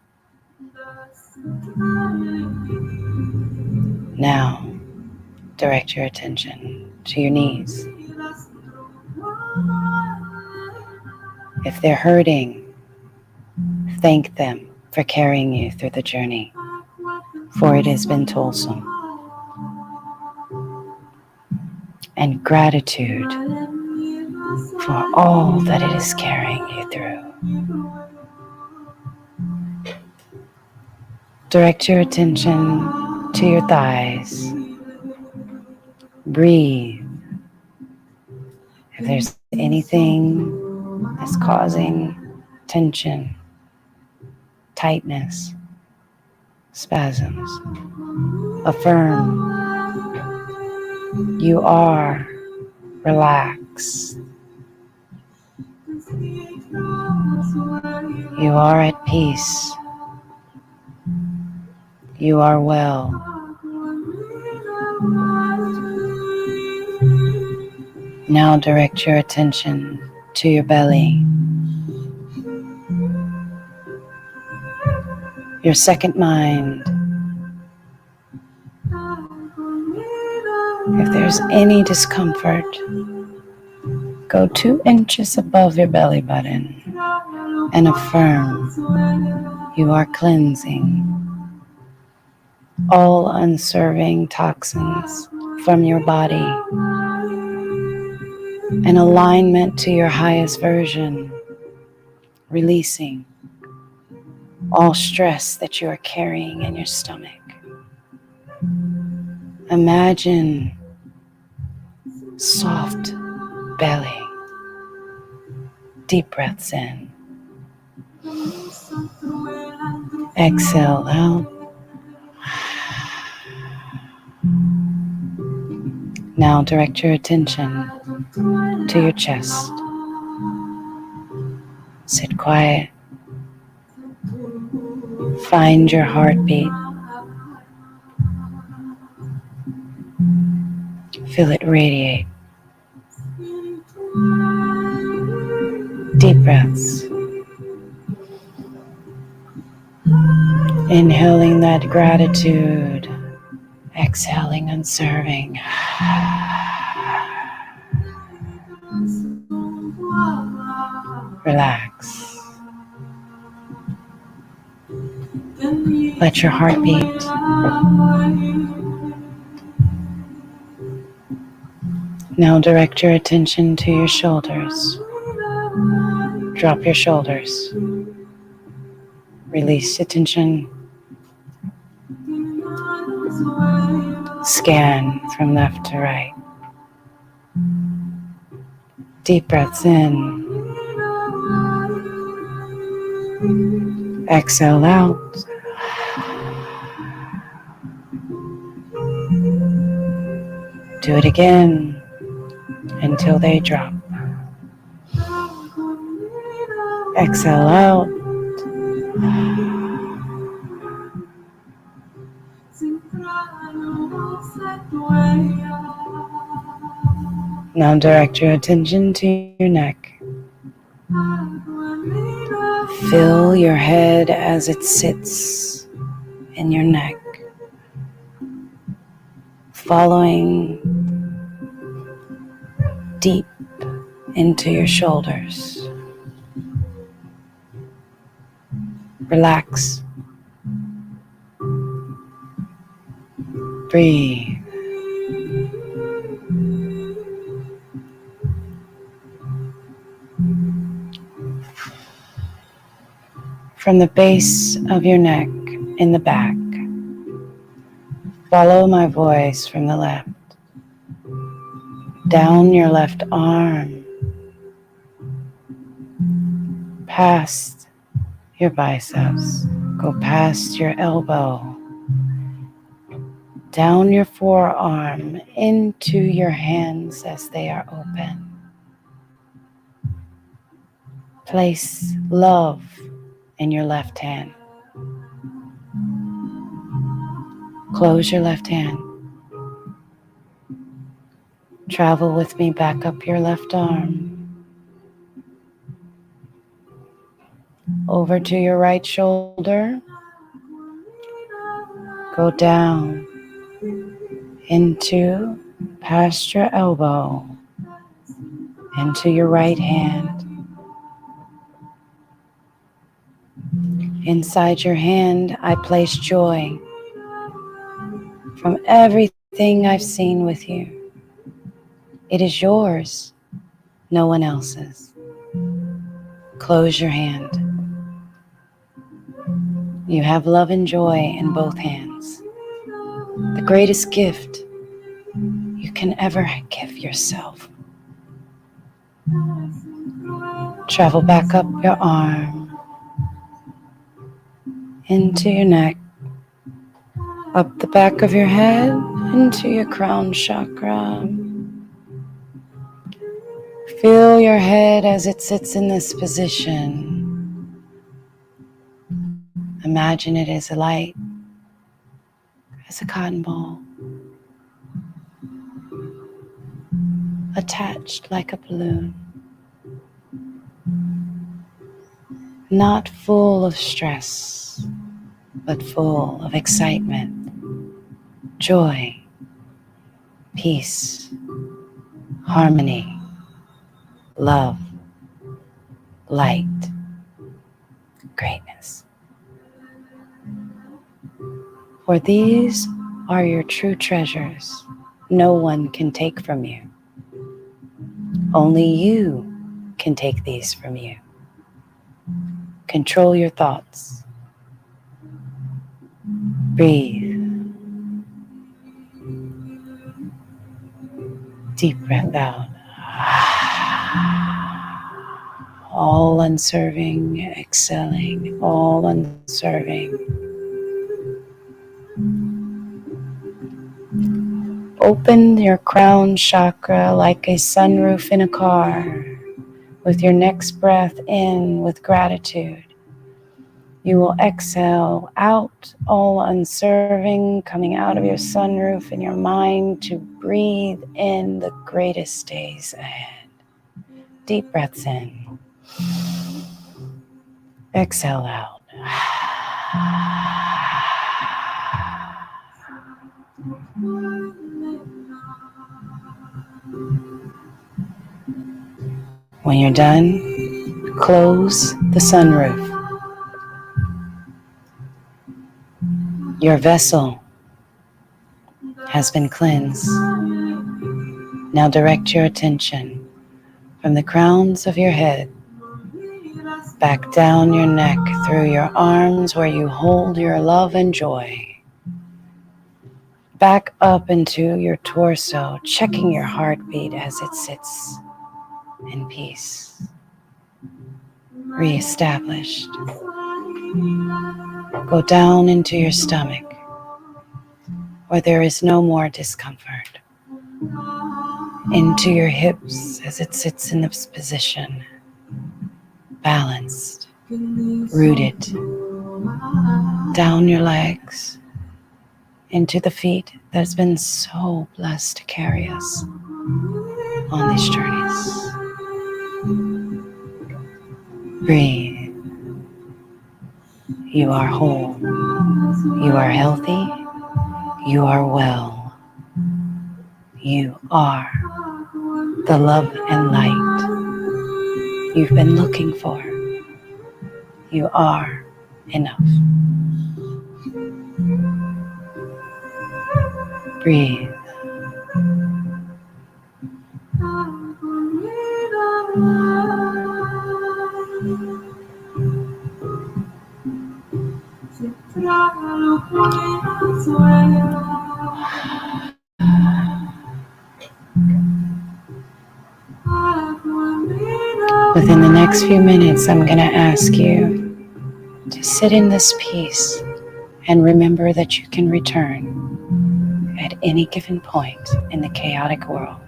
Now, direct your attention to your knees. If they're hurting, thank them for carrying you through the journey, for it has been toilsome. And gratitude for all that it is carrying you through. Direct your attention to your thighs. Breathe If there's anything that's causing tension, tightness, spasms, affirm you are relaxed. You are at peace. You are well. Now direct your attention to your belly. Your second mind. If there's any discomfort, go 2 inches above your belly button and affirm you are cleansing all unserving toxins from your body. An alignment to your highest version, releasing all stress that you are carrying in your stomach. Imagine soft belly. Deep breaths in. Exhale out. Now direct your attention to your chest. Sit quiet. Find your heartbeat. Feel it radiate. Deep breaths. Inhaling that gratitude. Exhaling unserving. Relax. Let your heart beat. Now direct your attention to your shoulders. Drop your shoulders. Release the tension. Scan from left to right. Deep breaths in. Exhale out. Do it again until they drop. Exhale out. Now direct your attention to your neck. Feel your head as it sits in your neck, following deep into your shoulders. Relax. Breathe. From the base of your neck in the back, follow my voice from the left. Down your left arm, past your biceps, go past your elbow, down your forearm, into your hands as they are open. Place love in your left hand. Close your left hand. Travel with me back up your left arm. Over to your right shoulder. Go down into past your elbow, into your right hand. Inside your hand, I place joy from everything I've seen with you. It is yours, no one else's. Close your hand. You have love and joy in both hands. The greatest gift you can ever give yourself. Travel back up your arm, into your neck, up the back of your head, into your crown chakra. Feel your head as it sits in this position. Imagine it as light as a cotton ball, attached like a balloon, not full of stress, but full of excitement, joy, peace, harmony, love, light, greatness. For these are your true treasures no one can take from you. Only you can take these from you. Control your thoughts. Breathe. Deep breath out. All unserving, exhaling, all unserving. Open your crown chakra like a sunroof in a car. With your next breath in with gratitude, you will exhale out all unserving, coming out of your sunroof in your mind to breathe in the greatest days ahead. Deep breaths in. Exhale out. When you're done, close the sunroof. Your vessel has been cleansed. Now direct your attention from the crowns of your head back down your neck through your arms where you hold your love and joy. Back up into your torso, checking your heartbeat as it sits in peace. Reestablished. Go down into your stomach where there is no more discomfort. Into your hips as it sits in this position. Balanced, rooted. Down your legs into the feet that has been so blessed to carry us on these journeys. Breathe. You are whole. You are healthy. You are well. You are the love and light you've been looking for. You are enough. Breathe. Within the next few minutes, I'm going to ask you to sit in this peace and remember that you can return at any given point in the chaotic world.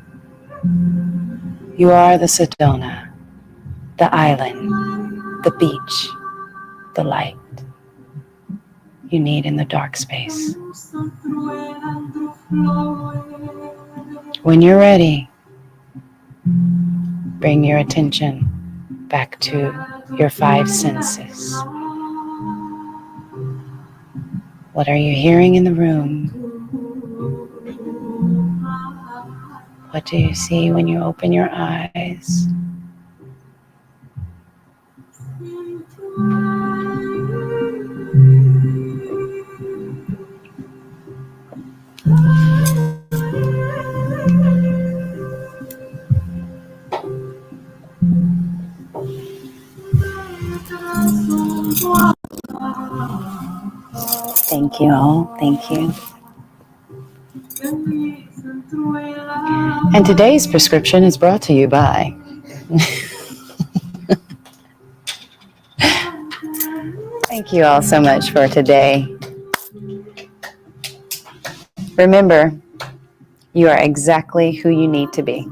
You are the Sedona, the island, the beach, the light you need in the dark space. When you're ready, bring your attention back to your 5 senses. What are you hearing in the room? What do you see when you open your eyes? Thank you all. Thank you. And today's prescription is brought to you by Thank you all so much for today. Remember, you are exactly who you need to be.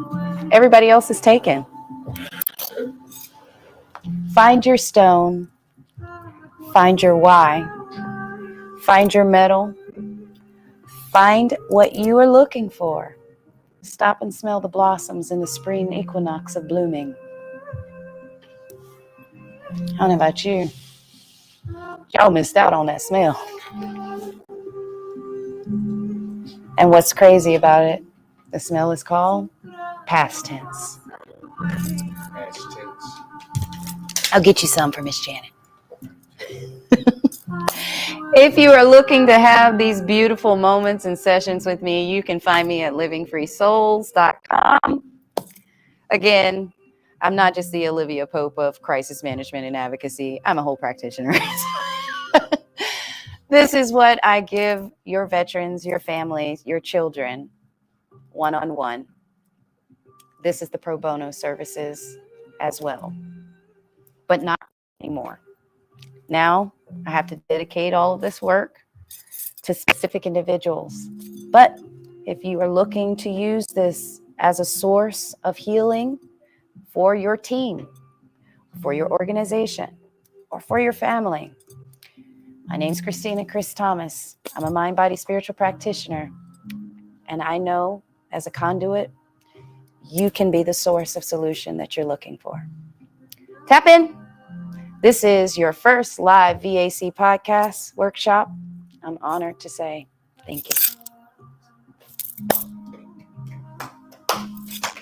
Everybody else is taken. Find your stone. Find your why. Find your metal. Find what you are looking for. Stop and smell the blossoms in the spring equinox of blooming. I don't know about you. Y'all missed out on that smell. And what's crazy about it, the smell is called past tense. Past tense. I'll get you some for Miss Janet. If you are looking to have these beautiful moments and sessions with me, you can find me at livingfreesouls.com. Again, I'm not just the Olivia Pope of crisis management and advocacy. I'm a whole practitioner. This is what I give your veterans, your families, your children, one-on-one. This is the pro bono services as well, but not anymore. Now I have to dedicate all of this work to specific individuals. But if you are looking to use this as a source of healing for your team, for your organization, or for your family, my name's Christina Chris Thomas. I'm a mind-body spiritual practitioner, and I know as a conduit, you can be the source of solution that you're looking for. Tap in. This is your first live VAC podcast workshop. I'm honored to say thank you.